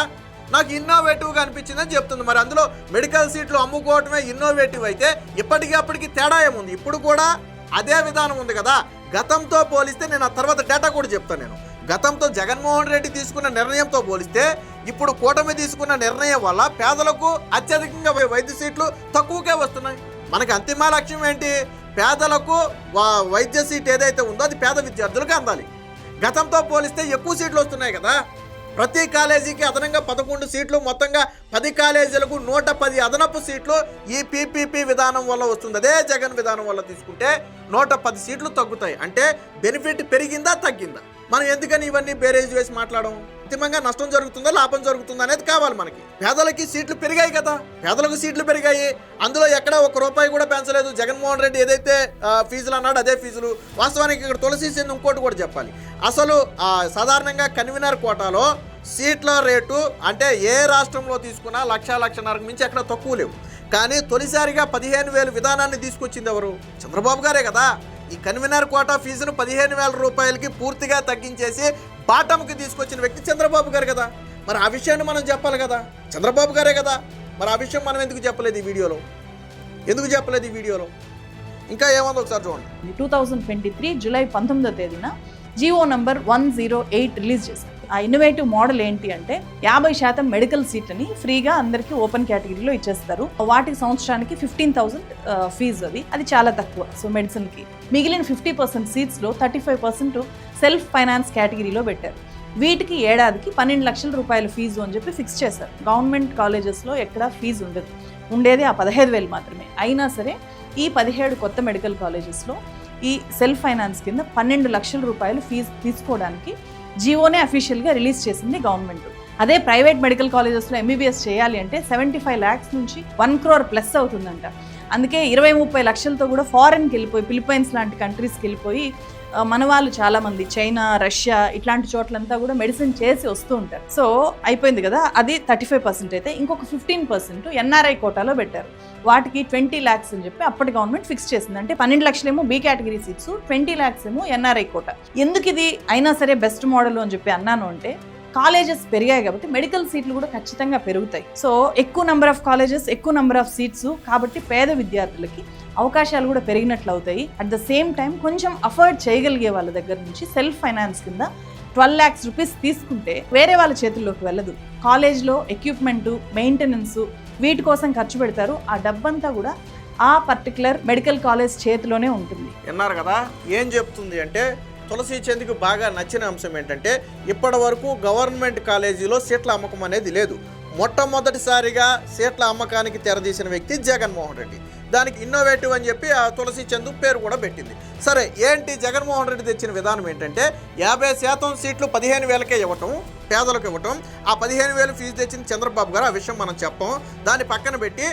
నాకు ఇన్నోవేటివ్గా అనిపించిందని చెప్తుంది. మరి అందులో మెడికల్ సీట్లు అమ్ముకోవటమే ఇన్నోవేటివ్ అయితే ఇప్పటికీ తేడా ఏముంది? ఇప్పుడు కూడా అదే విధానం ఉంది కదా. గతంతో పోలిస్తే నేను ఆ తర్వాత డేటా కూడా చెప్తాను. గతంతో జగన్మోహన్ రెడ్డి తీసుకున్న నిర్ణయంతో పోలిస్తే ఇప్పుడు కూటమి తీసుకున్న నిర్ణయం వల్ల పేదలకు అత్యధికంగా వైద్య సీట్లు తక్కువకే వస్తున్నాయి. మనకి అంతిమ లక్ష్యం ఏంటి? పేదలకు వైద్య సీట్ ఏదైతే ఉందో అది పేద విద్యార్థులకు అందాలి. గతంతో పోలిస్తే ఎక్కువ సీట్లు వస్తున్నాయి కదా. ప్రతి కాలేజీకి అదనంగా 11 సీట్లు, మొత్తంగా 10 కాలేజీలకు 110 అదనపు సీట్లు ఈ పీపీపీ విధానం వల్ల వస్తుంది. అదే జగన్ విధానం వల్ల తీసుకుంటే 110 సీట్లు తగ్గుతాయి. అంటే బెనిఫిట్ పెరిగిందా తగ్గిందా? మనం ఎందుకని ఇవన్నీ బేరేజ్ వేసి మాట్లాడడం? అంతిమంగా నష్టం జరుగుతుందా లాభం జరుగుతుందా అనేది కావాలి మనకి. పేదలకి సీట్లు పెరిగాయి కదా, పేదలకు సీట్లు పెరిగాయి. అందులో ఎక్కడ ₹1 కూడా పెంచలేదు. జగన్మోహన్ రెడ్డి ఏదైతే ఫీజులు అన్నాడు అదే ఫీజులు. వాస్తవానికి ఇక్కడ తులసి చంద్ ఇంకోటి కూడా చెప్పాలి. అసలు సాధారణంగా కన్వీనర్ కోటాలో సీట్ల రేటు అంటే ఏ రాష్ట్రంలో తీసుకున్నా 1,00,000-1,50,000 మించి ఎక్కడ తక్కువ లేవు. కానీ తొలిసారిగా 15,000 విధానాన్ని తీసుకొచ్చింది ఎవరు? చంద్రబాబు గారే కదా. ఈ కన్వీనర్ కోటా ఫీజును ₹15,000 పూర్తిగా తగ్గించేసి బాటంకి తీసుకొచ్చిన వ్యక్తి చంద్రబాబు గారు కదా. మరి ఆ విషయాన్ని మనం చెప్పాలి కదా, చంద్రబాబు గారే కదా. మరి ఆ విషయం మనం ఎందుకు చెప్పలేదు ఈ వీడియోలో? ఇంకా ఏముందో ఒకసారి చూడండి. 2023 జూలై 19వ తేదీన జిఓ నంబర్ 108 రిలీజ్ చేశారు. ఆ ఇన్నోవేటివ్ మోడల్ ఏంటి అంటే 50% మెడికల్ సీట్లని ఫ్రీగా అందరికీ ఓపెన్ కేటగిరీలో ఇచ్చేస్తారు. వాటికి సంవత్సరానికి 15,000 ఫీజు. అది చాలా తక్కువ. సో మెడిసిన్కి మిగిలిన 50% సీట్స్లో 35% సెల్ఫ్ ఫైనాన్స్ కేటగిరీలో పెట్టారు. వీటికి ఏడాదికి 12 లక్షల రూపాయల ఫీజు అని చెప్పి ఫిక్స్ చేశారు. గవర్నమెంట్ కాలేజెస్లో ఎక్కడా ఫీజు ఉండదు, ఉండేది ఆ 15,000 మాత్రమే. అయినా సరే ఈ 17 కొత్త మెడికల్ కాలేజెస్లో ఈ సెల్ఫ్ ఫైనాన్స్ కింద 12 లక్షల రూపాయలు ఫీజు తీసుకోవడానికి జీవోనే అఫీషియల్గా రిలీజ్ చేసింది గవర్నమెంట్. అదే ప్రైవేట్ మెడికల్ కాలేజెస్లో ఎంబీబీఎస్ చేయాలి అంటే 75 lakhs నుంచి 1 crore ప్లస్ అవుతుందంట. అందుకే 20-30 లక్షలతో కూడా ఫారెన్కి వెళ్ళిపోయి, ఫిలిప్పైన్స్ లాంటి కంట్రీస్కి వెళ్ళిపోయి మన వాళ్ళు చాలామంది చైనా, రష్యా ఇట్లాంటి చోట్లంతా కూడా మెడిసిన్ చేసి వస్తూ ఉంటారు. సో అయిపోయింది కదా, అది 35% అయితే ఇంకొక 15% ఎన్ఆర్ఐ కోటాలో పెట్టారు. వాటికి 20 lakhs అని చెప్పి అప్పటి గవర్నమెంట్ ఫిక్స్ చేసింది. అంటే 12 లక్షలేమో బి కేటగిరీ సీట్స్, 20 lakhs ఏమో ఎన్ఆర్ఐ కోటా. ఎందుకు ఇది అయినా సరే బెస్ట్ మోడల్ అని చెప్పి అన్నాను అంటే, కాలేజెస్ పెరిగాయి కాబట్టి మెడికల్ సీట్లు కూడా ఖచ్చితంగా పెరుగుతాయి. సో ఎక్కువ నెంబర్ ఆఫ్ కాలేజెస్, ఎక్కువ నెంబర్ ఆఫ్ సీట్స్ కాబట్టి పేద విద్యార్థులకి అవకాశాలు కూడా పెరిగినట్లు అవుతాయి. అట్ ద సేమ్ టైం కొంచెం అఫోర్డ్ చేయగలిగే వాళ్ళ దగ్గర నుంచి సెల్ఫ్ ఫైనాన్స్ కింద 12 lakhs rupees తీసుకుంటే వేరే వాళ్ళ చేతుల్లోకి వెళ్ళదు. కాలేజ్లో ఎక్విప్మెంటు, మెయింటెనెన్స్ వీటి కోసం ఖర్చు పెడతారు. ఆ డబ్బంతా కూడా ఆ పర్టికులర్ మెడికల్ కాలేజ్ చేతిలోనే ఉంటుంది. విన్నారు కదా ఏం చెప్తుంది అంటే, తులసి చంద్కి బాగా నచ్చిన అంశం ఏంటంటే, ఇప్పటి వరకు గవర్నమెంట్ కాలేజీలో సీట్ల అమ్మకం అనేది లేదు. మొట్టమొదటిసారిగా సీట్ల అమ్మకానికి తెరదీసిన వ్యక్తి జగన్మోహన్ రెడ్డి. దానికి ఇన్నోవేటివ్ అని చెప్పి ఆ తులసి చందు పేరు కూడా పెట్టింది. సరే, ఏంటి జగన్మోహన్ రెడ్డి తెచ్చిన విధానం ఏంటంటే, 50% సీట్లు 15,000కే ఇవ్వటం, పేదలకు ఇవ్వటం. ఆ 15,000 ఫీజు తెచ్చింది చంద్రబాబు గారు, ఆ విషయం మనం చెప్పం. దాన్ని పక్కన పెట్టి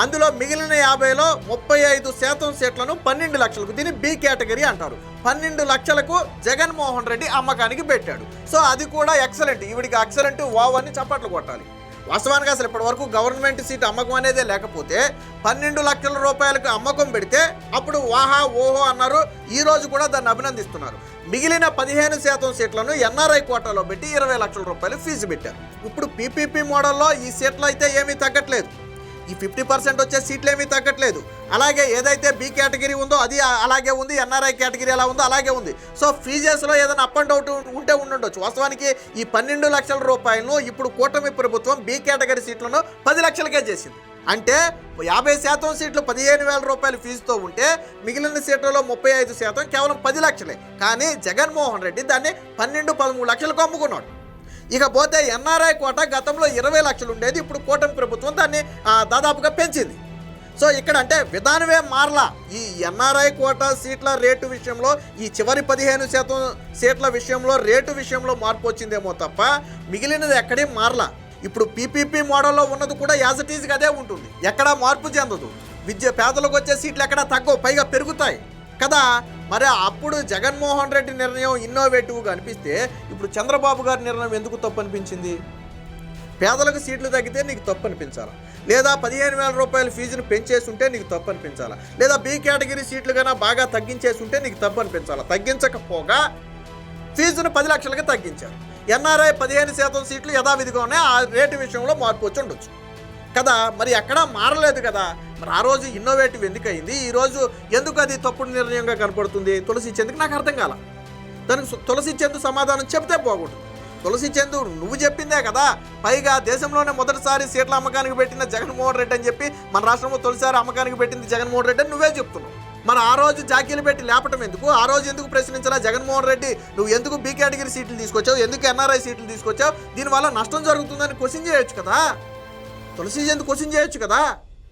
అందులో మిగిలిన 50లో 35% సీట్లను 12 లక్షలకు, దీన్ని బి కేటగిరీ అంటారు, 12 లక్షలకు జగన్మోహన్ రెడ్డి అమ్మకానికి పెట్టాడు. సో అది కూడా ఎక్సలెంట్. ఈవిడికి ఎక్సలెంట్ వావ్ అని చప్పట్లు కొట్టాలి. వాస్తవానికి అసలు ఇప్పటి వరకు గవర్నమెంట్ సీట్ అమ్మకం అనేదే లేకపోతే 12 లక్షల రూపాయలకు అమ్మకం పెడితే అప్పుడు వాహా ఓహో అన్నారు. ఈ రోజు కూడా దాన్ని అభినందిస్తున్నారు. మిగిలిన 15% సీట్లను ఎన్ఆర్ఐ కోటాలో పెట్టి 20 లక్షల రూపాయలు ఫీజు పెట్టారు. ఇప్పుడు పీపీపీ మోడల్లో ఈ సీట్లు అయితే ఏమీ తగ్గట్లేదు. ఈ 50% వచ్చే సీట్లు ఏమీ తగ్గట్లేదు. అలాగే ఏదైతే బి కేటగిరీ ఉందో అది అలాగే ఉంది, ఎన్ఆర్ఐ కేటగిరీ ఎలా ఉందో అలాగే ఉంది. సో ఫీజెస్లో ఏదైనా అప్ అండ్ అవుట్ ఉంటే ఉండొచ్చు. వాస్తవానికి ఈ 12 లక్షల రూపాయలను ఇప్పుడు కూటమి ప్రభుత్వం బి కేటగిరీ సీట్లను 10 లక్షలకే చేసింది. అంటే 50% సీట్లు 15,000 రూపాయల ఫీజుతో ఉంటే మిగిలిన సీట్లలో 35% కేవలం 10 లక్షలే. కానీ జగన్మోహన్ రెడ్డి దాన్ని 12-13 లక్షలకు అమ్ముకున్నాడు. ఇకపోతే ఎన్ఆర్ఐ కోట గతంలో 20 లక్షలు ఉండేది, ఇప్పుడు కూటమి ప్రభుత్వం దాన్ని దాదాపుగా పెంచింది. సో ఇక్కడ అంటే విధానమే మారలా. ఈ ఎన్ఆర్ఐ కోట సీట్ల రేటు విషయంలో, ఈ చివరి 15% సీట్ల విషయంలో రేటు విషయంలో మార్పు వచ్చిందేమో తప్ప మిగిలినది ఎక్కడే మారలా. ఇప్పుడు పీపీపీ మోడల్లో ఉన్నది కూడా యాజ్ ఇట్ ఈజ్గా అదే ఉంటుంది, ఎక్కడా మార్పు చెందదు. పేదలకు వచ్చే సీట్లు ఎక్కడా తగ్గవు, పైగా పెరుగుతాయి కదా. మరి అప్పుడు జగన్మోహన్ రెడ్డి నిర్ణయం ఇన్నోవేటివ్గా అనిపిస్తే ఇప్పుడు చంద్రబాబు గారి నిర్ణయం ఎందుకు తప్పు అనిపించింది? పేదలకు సీట్లు తగ్గితే నీకు తప్పు అనిపించాలా, లేదా 15,000 రూపాయల ఫీజును పెంచేస్తుంటే నీకు తప్పు అనిపించాలా, లేదా బి కేటగిరీ సీట్లు కన్నా బాగా తగ్గించేస్తుంటే నీకు తప్పు అనిపించాలా? తగ్గించకపోగా ఫీజును 10 లక్షలకి తగ్గించారు. ఎన్ఆర్ఐ 15% సీట్లు యథావిధిగా ఉన్నాయి. ఆ రేటు విషయంలో మార్పు వచ్చి ఉండొచ్చు కదా. మరి ఎక్కడా మారలేదు కదా. మరి ఆ రోజు ఇన్నోవేటివ్ ఎందుకు అయింది, ఈరోజు ఎందుకు అది తప్పుడు నిర్ణయంగా కనపడుతుంది? తులసి చంద్కి నాకు అర్థం కాల. దానికి తులసి చందు సమాధానం చెప్తే బాగుంటుంది. తులసి చందు నువ్వు చెప్పిందే కదా, పైగా దేశంలోనే మొదటిసారి సీట్ల అమ్మకానికి పెట్టిన జగన్మోహన్ రెడ్డి అని చెప్పి, మన రాష్ట్రంలో తొలిసారి అమ్మకానికి పెట్టింది జగన్మోహన్ రెడ్డి అని నువ్వే చెప్తున్నావు. మరి ఆ రోజు జాకీలు పెట్టి లేపటం ఎందుకు? ఆ రోజు ఎందుకు ప్రశ్నించాలా? జగన్మోహన్ రెడ్డి నువ్వు ఎందుకు బి కేటగిరీ సీట్లు తీసుకొచ్చావు, ఎందుకు ఎన్ఆర్ఐ సీట్లు తీసుకొచ్చావు, దీనివల్ల నష్టం జరుగుతుందని క్వశ్చన్ చేయొచ్చు కదా. తులసి చంద్ క్వశ్చన్ చేయొచ్చు కదా,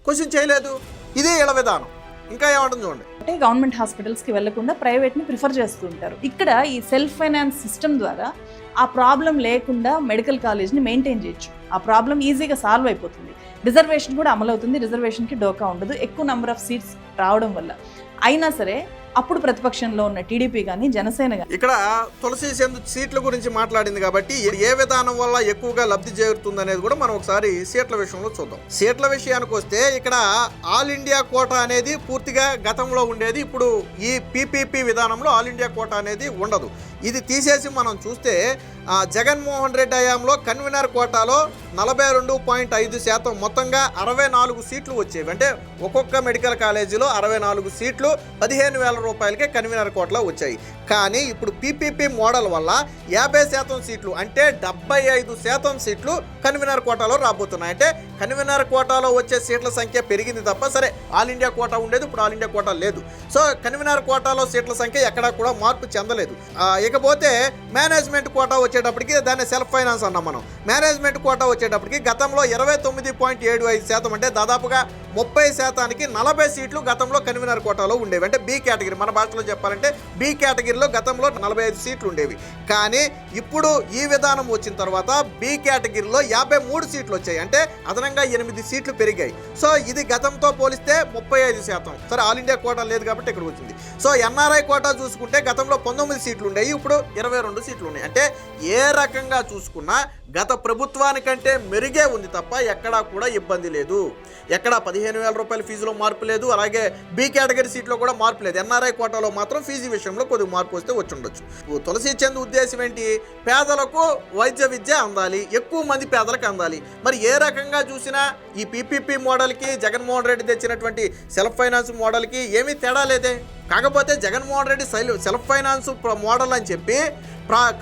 క్వశ్చన్ చేయలేదు. ఇదే ఇళ్ళ విధానం. ఇంకా ఏమంటుంది చూడండి. అంటే గవర్నమెంట్ హాస్పిటల్స్కి వెళ్లకుండా ప్రైవేట్ని ప్రిఫర్ చేస్తూ ఉంటారు. ఇక్కడ ఈ సెల్ఫ్ ఫైనాన్స్ సిస్టమ్ ద్వారా ఆ ప్రాబ్లం లేకుండా మెడికల్ కాలేజ్ని మెయింటైన్ చేయొచ్చు. ఆ ప్రాబ్లం ఈజీగా సాల్వ్ అయిపోతుంది. రిజర్వేషన్ కూడా అమలవుతుంది. రిజర్వేషన్కి డోకా ఉండదు ఎక్కువ నెంబర్ ఆఫ్ సీట్స్ రావడం వల్ల. అయినా సరే అప్పుడు ప్రతిపక్షంలో ఉన్న టీడీపీ కానీ జనసేన కానీ ఇక్కడ తులసి చంద్ సీట్ల గురించి మాట్లాడింది కాబట్టి ఏ విధానం వల్ల ఎక్కువగా లబ్ధి చేరుతుంది అనేది కూడా మనం ఒకసారి సీట్ల విషయంలో చూద్దాం. సీట్ల విషయానికి వస్తే ఇక్కడ ఆల్ ఇండియా కోటా అనేది పూర్తిగా గతంలో ఉండేది. ఇప్పుడు ఈ పీపీపీ విధానంలో ఆల్ ఇండియా కోటా అనేది ఉండదు. ఇది తీసేసి మనం చూస్తే జగన్మోహన్ రెడ్డి హయాంలో కన్వీనర్ కోటాలో 42.5% మొత్తంగా 64 సీట్లు వచ్చేవి. అంటే ఒక్కొక్క మెడికల్ కాలేజీలో 64 సీట్లు 15,000 రూపాయలకే కన్వీనర్ కోటాలో వచ్చాయి. కానీ ఇప్పుడు పీపీపీ మోడల్ వల్ల 50% సీట్లు అంటే 75% సీట్లు కన్వీనర్ కోటాలో రాబోతున్నాయి. అంటే కన్వీనర్ కోటాలో వచ్చే సీట్ల సంఖ్య పెరిగింది తప్ప, సరే ఆల్ ఇండియా కోటా ఉండేది, ఇప్పుడు ఆల్ ఇండియా కోటా లేదు. సో కన్వీనర్ కోటాలో సీట్ల సంఖ్య ఎక్కడా కూడా మార్పు చెందలేదు. ఇకపోతే మేనేజ్మెంట్ కోటా వచ్చే వచ్చేటప్పటికి దాన్ని సెల్ఫ్ ఫైనాన్స్ అన్నాం మనం. మేనేజ్మెంట్ కోటా వచ్చేటప్పటికి గతంలో 29.75% అంటే దాదాపుగా 30%కి 40 సీట్లు గతంలో కన్వీనర్ కోటాలో ఉండేవి. అంటే బి కేటగిరీ, మన భాషలో చెప్పాలంటే బి కేటగిరీలో గతంలో 45 సీట్లు ఉండేవి. కానీ ఇప్పుడు ఈ విధానం వచ్చిన తర్వాత బి కేటగిరీలో 53 సీట్లు వచ్చాయి. అంటే అదనంగా 8 సీట్లు పెరిగాయి. సో ఇది గతంతో పోలిస్తే 35%. సరే, ఆల్ ఇండియా కోటా లేదు కాబట్టి ఇక్కడ వచ్చింది. సో ఎన్ఆర్ఐ కోటా చూసుకుంటే గతంలో 19 సీట్లు ఉండేవి, ఇప్పుడు 22 సీట్లు ఉన్నాయి. అంటే ఏ రకంగా చూసుకున్నా గత ప్రభుత్వానికంటే మెరుగే ఉంది తప్ప ఎక్కడా కూడా ఇబ్బంది లేదు. ఎక్కడా 15,000 రూపాయల ఫీజులో మార్పు లేదు, అలాగే బి కేటగిరీ సీట్లో కూడా మార్పు లేదు. ఎన్ఆర్ఐ కోటాలో మాత్రం ఫీజు విషయంలో కొద్దిగా మార్పు వస్తే వచ్చి ఉండొచ్చు. తులసి చంద్ ఉద్దేశం ఏంటి? పేదలకు వైద్య విద్య అందాలి, ఎక్కువ మంది పేదలకు అందాలి. మరి ఏ రకంగా చూసినా ఈ పీపీపీ మోడల్కి జగన్మోహన్ రెడ్డి తెచ్చినటువంటి సెల్ఫ్ ఫైనాన్స్ మోడల్కి ఏమీ తేడా లేదే. కాకపోతే Jaganmohan Reddy self finance model అని చెప్పి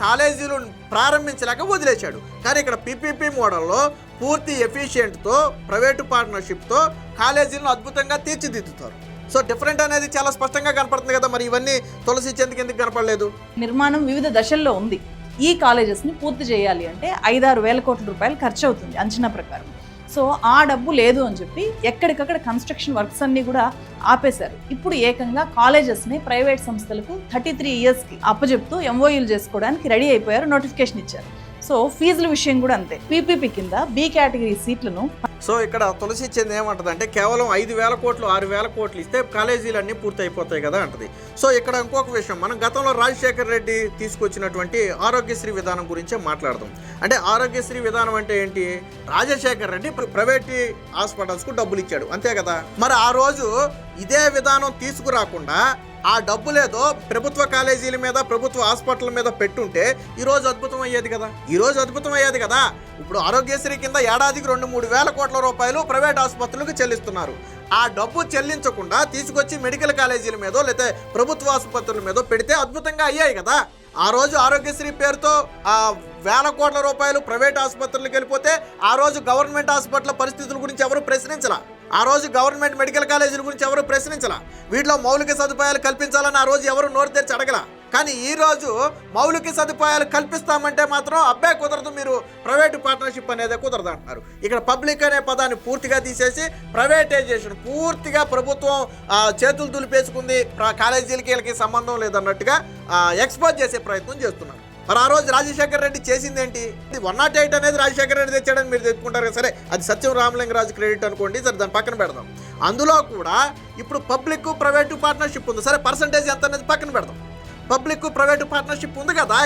కాలేజీలు ప్రారంభించలేక వదిలేశాడు. కానీ ఇక్కడ పీపీపీ మోడల్లో పూర్తి ఎఫిషియెంట్తో ప్రైవేటు పార్ట్నర్షిప్తో కాలేజీలను అద్భుతంగా తీర్చిదిద్దుతారు. సో డిఫరెంట్ అనేది చాలా స్పష్టంగా కనపడుతుంది కదా. మరి ఇవన్నీ తులసి చంద్కి ఎందుకు కనపడలేదు? నిర్మాణం వివిధ దశల్లో ఉంది. ఈ కాలేజెస్ని పూర్తి చేయాలి అంటే 5-6 వేల కోట్ల రూపాయలు ఖర్చు అవుతుంది అంచనా ప్రకారం. సో ఆ డబ్బు లేదు అని చెప్పి ఎక్కడికక్కడ కన్స్ట్రక్షన్ వర్క్స్ అన్నీ కూడా ఆపేశారు. ఇప్పుడు ఏకంగా కాలేజెస్ని ప్రైవేట్ సంస్థలకు 33 ఇయర్స్కి అప్పచెప్తూ ఎంఓయూలు చేసుకోవడానికి రెడీ అయిపోయారు, నోటిఫికేషన్ ఇచ్చారు. సో ఫీజుల విషయం కూడా అంతే. పీపీపీ కింద బి కేటగిరీ సీట్లను సో ఇక్కడ తులసి చంద్ ఏమంటుంది అంటే కేవలం 5,000 కోట్లు 6,000 కోట్లు ఇస్తే కాలేజీలన్నీ పూర్తి అయిపోతాయి కదా అంటది. సో ఇక్కడ ఇంకొక విషయం, మనం గతంలో రాజశేఖర్ రెడ్డి తీసుకొచ్చినటువంటి ఆరోగ్యశ్రీ విధానం గురించే మాట్లాడదాం. అంటే ఆరోగ్యశ్రీ విధానం అంటే ఏంటి? రాజశేఖర్ రెడ్డి ప్రైవేట్ హాస్పిటల్స్కు డబ్బులు ఇచ్చాడు, అంతే కదా. మరి ఆ రోజు ఇదే విధానం తీసుకురాకుండా ఆ డబ్బులేదో ప్రభుత్వ కాలేజీల మీద ప్రభుత్వ హాస్పిటల్ మీద పెట్టుంటే ఈరోజు అద్భుతం అయ్యేది కదా. ఇప్పుడు ఆరోగ్యశ్రీ కింద ఏడాదికి 2-3 వేల కోట్ల రూపాయలు ప్రైవేట్ ఆసుపత్రులకు చెల్లిస్తున్నారు. ఆ డబ్బు చెల్లించకుండా తీసుకొచ్చి మెడికల్ కాలేజీల మీదో లేకపోతే ప్రభుత్వ ఆసుపత్రుల మీదో పెడితే అద్భుతంగా అయ్యాయి కదా. ఆ రోజు ఆరోగ్యశ్రీ పేరుతో ఆ వేల కోట్ల రూపాయలు ప్రైవేట్ ఆసుపత్రులకు వెళ్ళిపోతే ఆ రోజు గవర్నమెంట్ హాస్పిటల్ పరిస్థితుల గురించి ఎవరు ప్రశ్నించలా. ఆ రోజు గవర్నమెంట్ మెడికల్ కాలేజీల గురించి ఎవరు ప్రశ్నించలా. వీటిలో మౌలిక సదుపాయాలు కల్పించాలని ఆ రోజు ఎవరు నోరు తెరిచి అడగల. కానీ ఈ రోజు మౌలిక సదుపాయాలు కల్పిస్తామంటే మాత్రం అబ్బే కుదరదు, మీరు ప్రైవేటు పార్ట్నర్షిప్ అనేది కుదరదు అంటున్నారు. ఇక్కడ పబ్లిక్ అనే పదాన్ని పూర్తిగా తీసేసి ప్రైవేటైజేషన్, పూర్తిగా ప్రభుత్వం చేతులు దులిపేసుకుంది, కాలేజీలకి వీళ్ళకి సంబంధం లేదన్నట్టుగా ఎక్స్పోజ్ చేసే ప్రయత్నం చేస్తున్నారు. మరి ఆ రోజు రాజశేఖర్ రెడ్డి చేసింది ఏంటి? 108 అనేది రాజశేఖర్ రెడ్డి తెచ్చాడని మీరు తెచ్చుకుంటారు కదా. సరే, అది సత్యం రామలింగరాజు క్రెడిట్ అనుకోండి, సరే దాన్ని పక్కన పెడదాం. అందులో కూడా ఇప్పుడు పబ్లిక్ ప్రైవేటు పార్ట్నర్షిప్ ఉంది, సరే పర్సంటేజ్ ఎంత అనేది పక్కన పెడదాం. పబ్లిక్ ప్రైవేటు పార్ట్నర్షిప్ ఉంది కదా.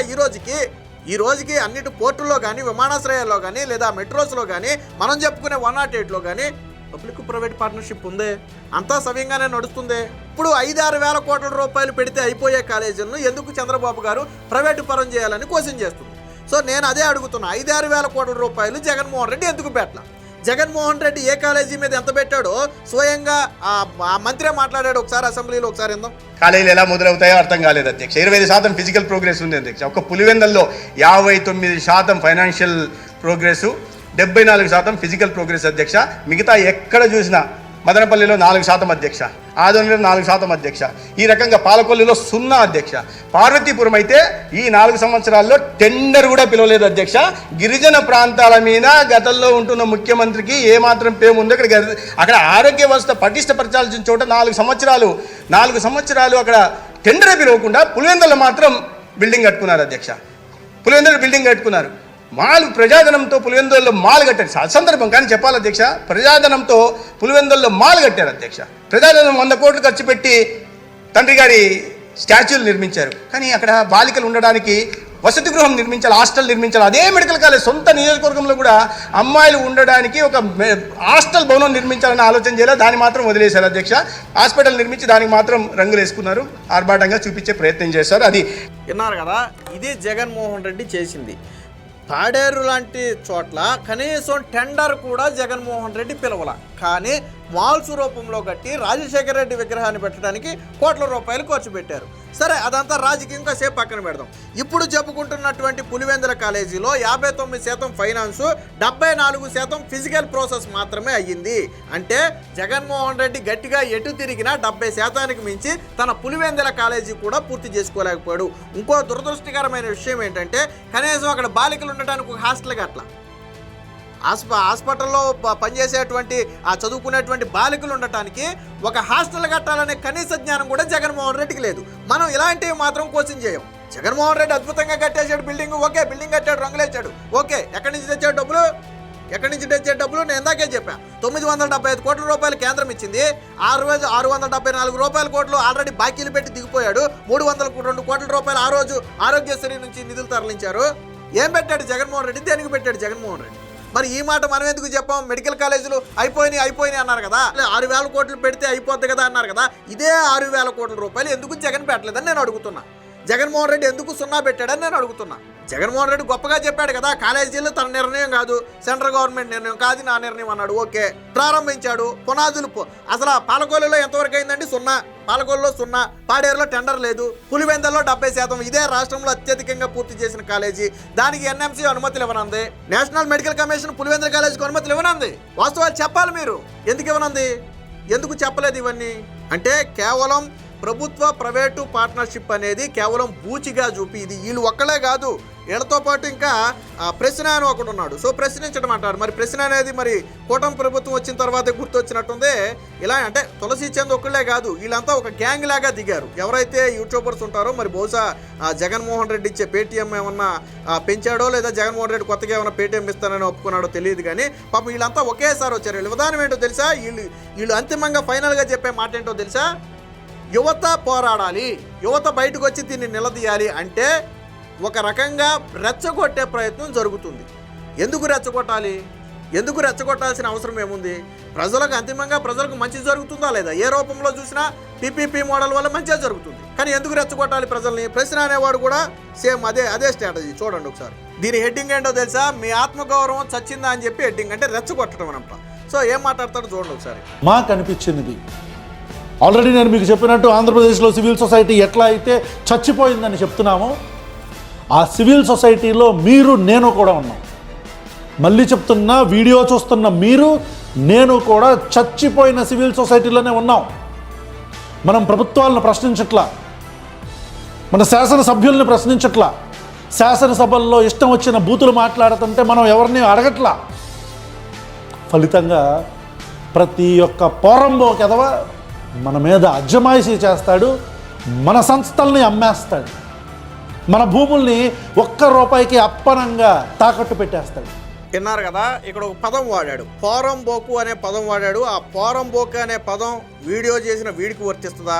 ఈ రోజుకి అన్నిటి పోర్టుల్లో కానీ, విమానాశ్రయాల్లో కానీ, లేదా మెట్రోస్లో కానీ, మనం చెప్పుకునే 108లో కానీ పబ్లిక్ ప్రైవేట్ పార్ట్నర్షిప్ ఉందే, అంతా సవ్యంగానే నడుస్తుంది. ఇప్పుడు 5-6 వేల కోట్ల రూపాయలు పెడితే అయిపోయే కాలేజీలను ఎందుకు చంద్రబాబు గారు ప్రైవేటు పరం చేయాలని క్వశ్చన్ చేస్తుంది. సో నేను అదే అడుగుతున్నా, 5-6 వేల కోట్ల రూపాయలు జగన్మోహన్ రెడ్డి ఎందుకు పెట్టలా? జగన్మోహన్ రెడ్డి ఏ కాలేజీ మీద ఎంత పెట్టాడో స్వయంగా ఆ మంత్రే మాట్లాడాడు. ఒకసారి అసెంబ్లీలో ఒకసారి ఏందో. కాలేజీలు ఎలా మొదలవుతాయో అర్థం కాలేదు అధ్యక్ష. 25% ఫిజికల్ ప్రోగ్రెస్ ఉంది అధ్యక్ష. ఒక పులివెందల్లో 59% ఫైనాన్షియల్ ప్రోగ్రెస్, 74% ఫిజికల్ ప్రోగ్రెస్ అధ్యక్ష. మిగతా ఎక్కడ చూసినా మదనపల్లిలో 4% అధ్యక్ష, ఆదోనిలో 4% అధ్యక్ష. ఈ రకంగా పాలకొల్లులో 0 అధ్యక్ష. పార్వతీపురం అయితే ఈ 4 సంవత్సరాల్లో టెండర్ కూడా పిలవలేదు అధ్యక్ష. గిరిజన ప్రాంతాల మీద గతంలో ఉంటున్న ముఖ్యమంత్రికి ఏమాత్రం పేరు ఉందో అక్కడ ఆరోగ్య వ్యవస్థ పటిష్టపరచాల్సిన చోట 4 సంవత్సరాలు అక్కడ టెండరే పిలవకుండా పులివెందుల్లో మాత్రం బిల్డింగ్ కట్టుకున్నారు అధ్యక్ష. పులివెందులు బిల్డింగ్ కట్టుకున్నారు. ప్రజాధనంతో పులివెందుల్లో మాల్ కట్టారు. సందర్భం కానీ చెప్పాలి అధ్యక్ష, ప్రజాధనంతో పులివెందుల్లో మాల్ కట్టారు అధ్యక్ష. ప్రజాధనం 100 కోట్లు ఖర్చు పెట్టి తండ్రి గారి స్టాచ్యూలు నిర్మించారు. కానీ అక్కడ బాలికలు ఉండడానికి వసతి గృహం నిర్మించాలి, హాస్టల్ నిర్మించాలి. అదే మెడికల్ కాలేజ్ సొంత నియోజకవర్గంలో కూడా అమ్మాయిలు ఉండడానికి ఒక హాస్టల్ భవనం నిర్మించాలని ఆలోచన చేయాలి. దాన్ని మాత్రం వదిలేశారు అధ్యక్ష. హాస్పిటల్ నిర్మించి దానికి మాత్రం రంగులు వేసుకున్నారు, ఆర్భాటంగా చూపించే ప్రయత్నం చేశారు. అది విన్నారు కదా, ఇది జగన్మోహన్ రెడ్డి చేసింది. పాడేరు లాంటి చోట్ల కనీసం టెండర్ కూడా జగన్మోహన్ రెడ్డి పిలవల. కానీ మాల్స్ రూపంలో కట్టి రాజశేఖర రెడ్డి విగ్రహాన్ని పెట్టడానికి కోట్ల రూపాయలు ఖర్చు పెట్టారు. సరే, అదంతా రాజకీయం కాసేపు పక్కన పెడదాం. ఇప్పుడు చెప్పుకుంటున్నటువంటి పులివెందుల కాలేజీలో 59% ఫైనాన్సు, 74% ఫిజికల్ ప్రాసెస్ మాత్రమే అయ్యింది. అంటే జగన్మోహన్ రెడ్డి గట్టిగా ఎటు తిరిగినా 70% మించి తన పులివెందుల కాలేజీ కూడా పూర్తి చేసుకోలేకపోయాడు. ఇంకో దురదృష్టకరమైన విషయం ఏంటంటే కనీసం అక్కడ బాలికలు ఉండటానికి ఒక హాస్టల్ గట్ల, హాస్పిటల్లో పనిచేసేటువంటి ఆ చదువుకునేటువంటి బాలికలు ఉండటానికి ఒక హాస్టల్ కట్టాలనే కనీస జ్ఞానం కూడా జగన్మోహన్ రెడ్డికి లేదు. మనం ఇలాంటివి మాత్రం క్వశ్చన్ చేయం. జగన్మోహన్ రెడ్డి అద్భుతంగా కట్టేశాడు బిల్డింగ్, ఓకే, బిల్డింగ్ కట్టాడు, రంగులేచాడు, ఓకే. ఎక్కడి నుంచి తెచ్చాడు డబ్బులు? నేను ఇందాకే చెప్పా, 975 కోట్ల రూపాయలు కేంద్రం ఇచ్చింది, 674 కోట్లు ఆల్రెడీ బాకీలు పెట్టి దిగిపోయాడు, 302 కోట్ల రూపాయలు ఆ రోజు ఆరోగ్యశ్రీ నుంచి నిధులు తరలించారు. ఏం పెట్టాడు జగన్మోహన్ రెడ్డి? దేనికి పెట్టాడు జగన్మోహన్ రెడ్డి? మరి ఈ మాట మనం ఎందుకు చెప్పాం? మెడికల్ కాలేజీలు అయిపోయినాయి అన్నారు కదా, 6,000 కోట్లు పెడితే అయిపోద్ది కదా అన్నారు కదా. ఇదే 6,000 కోట్ల రూపాయలు ఎందుకు జగన్ పెట్టలేదని నేను అడుగుతున్నా. జగన్మోహన్ రెడ్డి ఎందుకు 0 పెట్టాడని నేను అడుగుతున్నా. జగన్మోహన్ రెడ్డి గొప్పగా చెప్పాడు కదా, కాలేజీలు తన నిర్ణయం కాదు, సెంట్రల్ గవర్నమెంట్ నిర్ణయం కాదు, నా నిర్ణయం అన్నాడు. ఓకే, ప్రారంభించాడు. పునాదులు అసలు పాలకొల్లులో ఎంతవరకు అయిందండి? 0. పాలకొల్లులో 0, పాడేరులో టెండర్ లేదు, పులివెందుల్లో 70%. ఇదే రాష్ట్రంలో అత్యధికంగా పూర్తి చేసిన కాలేజీ. దానికి ఎన్ఎంసీ అనుమతులు ఇవ్వనుంది. నేషనల్ మెడికల్ కమిషన్ పులివెందుల కాలేజీకి అనుమతులు ఇవ్వనుంది. వాస్తవాలు చెప్పాలి మీరు. ఎందుకు ఇవ్వనుంది? ఎందుకు చెప్పలేదు ఇవన్నీ? అంటే కేవలం ప్రభుత్వ ప్రైవేటు పార్ట్నర్షిప్ అనేది కేవలం బూచిగా చూపి, ఇది వీళ్ళు ఒక్కలే కాదు, వీళ్ళతో పాటు ఇంకా ప్రశ్న అని ఒకడు ఉన్నాడు. సో ప్రశ్నించడం అంటారు. మరి ప్రశ్న అనేది మరి కూటమి ప్రభుత్వం వచ్చిన తర్వాతే గుర్తొచ్చినట్టుంది. ఇలా అంటే తులసి చంద్ ఒక్కళ్ళే కాదు, వీళ్ళంతా ఒక గ్యాంగ్ లాగా దిగారు. ఎవరైతే యూట్యూబర్స్ ఉంటారో మరి బహుశా జగన్మోహన్ రెడ్డి ఇచ్చే పేటీఎం ఏమన్నా పెంచాడో, లేదా జగన్మోహన్ రెడ్డి కొత్తగా ఏమన్నా పేటీఎం ఇస్తానని ఒప్పుకున్నాడో తెలియదు. కానీ పాపం వీళ్ళంతా ఒకేసారి వచ్చారు. వీళ్ళ విధానం ఏంటో తెలుసా? వీళ్ళు అంతిమంగా ఫైనల్గా చెప్పే మాట ఏంటో తెలుసా? యువత పోరాడాలి, యువత బయటకు వచ్చి దీన్ని నిలదీయాలి అంటే ఒక రకంగా రెచ్చగొట్టే ప్రయత్నం జరుగుతుంది. ఎందుకు రెచ్చగొట్టాలి? ఎందుకు రెచ్చగొట్టాల్సిన అవసరం ఏముంది? ప్రజలకు అంతిమంగా ప్రజలకు మంచి జరుగుతుందా లేదా? ఏ రూపంలో చూసినా పీపీపీ మోడల్ వల్ల మంచిగా జరుగుతుంది. కానీ ఎందుకు రెచ్చగొట్టాలి ప్రజల్ని? ప్రశ్న అనేవాడు కూడా సేమ్ అదే స్ట్రాటజీ. చూడండి ఒకసారి. దీని హెడ్డింగ్ ఏంటో తెలుసా? మీ ఆత్మగౌరవం చచ్చిందా అని చెప్పి హెడ్డింగ్. అంటే రెచ్చగొట్టడం అనమాట. సో ఏం మాట్లాడతాడో చూడండి ఒకసారి. మాకు అనిపించినది ఆల్రెడీ నేను మీకు చెప్పినట్టు ఆంధ్రప్రదేశ్లో సివిల్ సొసైటీ ఎట్లా అయితే చచ్చిపోయిందని చెప్తున్నామో, ఆ సివిల్ సొసైటీలో మీరు నేను కూడా ఉన్నాం. మళ్ళీ చెప్తున్నా, వీడియో చూస్తున్న మీరు నేను కూడా చచ్చిపోయిన సివిల్ సొసైటీలోనే ఉన్నాం. మనం ప్రభుత్వాలను ప్రశ్నించట్లా, మన శాసనసభ్యుల్ని ప్రశ్నించట్లా, శాసనసభల్లో ఇష్టం వచ్చిన బూతులు మాట్లాడుతుంటే మనం ఎవరిని అడగట్లా. ఫలితంగా ప్రతి ఒక్క పోరంబోకెదవ మన మీద అజమాయిషీ చేస్తాడు, మన సంస్థల్ని అమ్మేస్తాడు, మన భూముల్ని ₹1 అప్పనంగా తాకట్టు పెట్టేస్తాడు. విన్నారు కదా, ఇక్కడ ఒక పదం వాడాడు, పోరంబోకు అనే పదం వాడాడు. ఆ పోరంబోకు అనే పదం వీడియో చేసిన వీడికి వర్తిస్తుందా,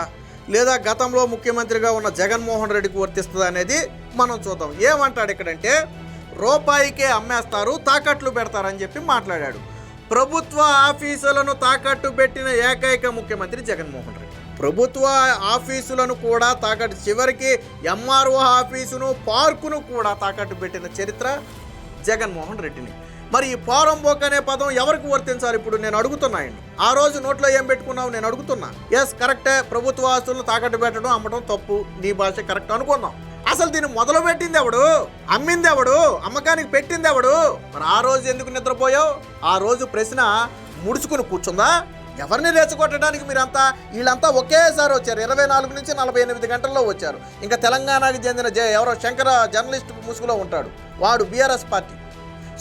లేదా గతంలో ముఖ్యమంత్రిగా ఉన్న జగన్మోహన్ రెడ్డికి వర్తిస్తుందా అనేది మనం చూద్దాం. ఏమంటాడు ఇక్కడంటే, రూపాయికే అమ్మేస్తారు, తాకట్లు పెడతారని చెప్పి మాట్లాడాడు. ప్రభుత్వ ఆఫీసులను తాకట్టు పెట్టిన ఏకైక ముఖ్యమంత్రి జగన్మోహన్ రెడ్డి. ప్రభుత్వ ఆఫీసులను కూడా తాకట్టు, చివరికి ఎంఆర్ఓ ఆఫీసును, పార్కును కూడా తాకట్టు పెట్టిన చరిత్ర జగన్మోహన్ రెడ్డిని. మరి ఈ పోరంబోక్ అనే పదం ఎవరికి వర్తించాలి ఇప్పుడు నేను అడుగుతున్నాయండి. ఆ రోజు నోట్లో ఏం పెట్టుకున్నావు నేను అడుగుతున్నా. ఎస్ కరెక్టే, ప్రభుత్వ ఆస్తులను తాకట్టు పెట్టడం, అమ్మడం తప్పు, నీ భాష కరెక్ట్ అనుకుందాం. అసలు దీన్ని మొదలు పెట్టింది ఎవడు? అమ్మింది ఎవడు? అమ్మకానికి పెట్టింది ఎవడు? మరి ఆ రోజు ఎందుకు నిద్రపోయావు? ఆ రోజు ప్రశ్న ముడుచుకుని కూర్చుందా? ఎవరిని రెచ్చగొట్టడానికి మీరంతా? వీళ్ళంతా ఒకేసారి వచ్చారు. 24 నుంచి 48 గంటల్లో వచ్చారు. ఇంకా తెలంగాణకి చెందిన ఎవరో శంకర జర్నలిస్ట్ ముసుగులో ఉంటాడు, వాడు బీఆర్ఎస్ పార్టీ.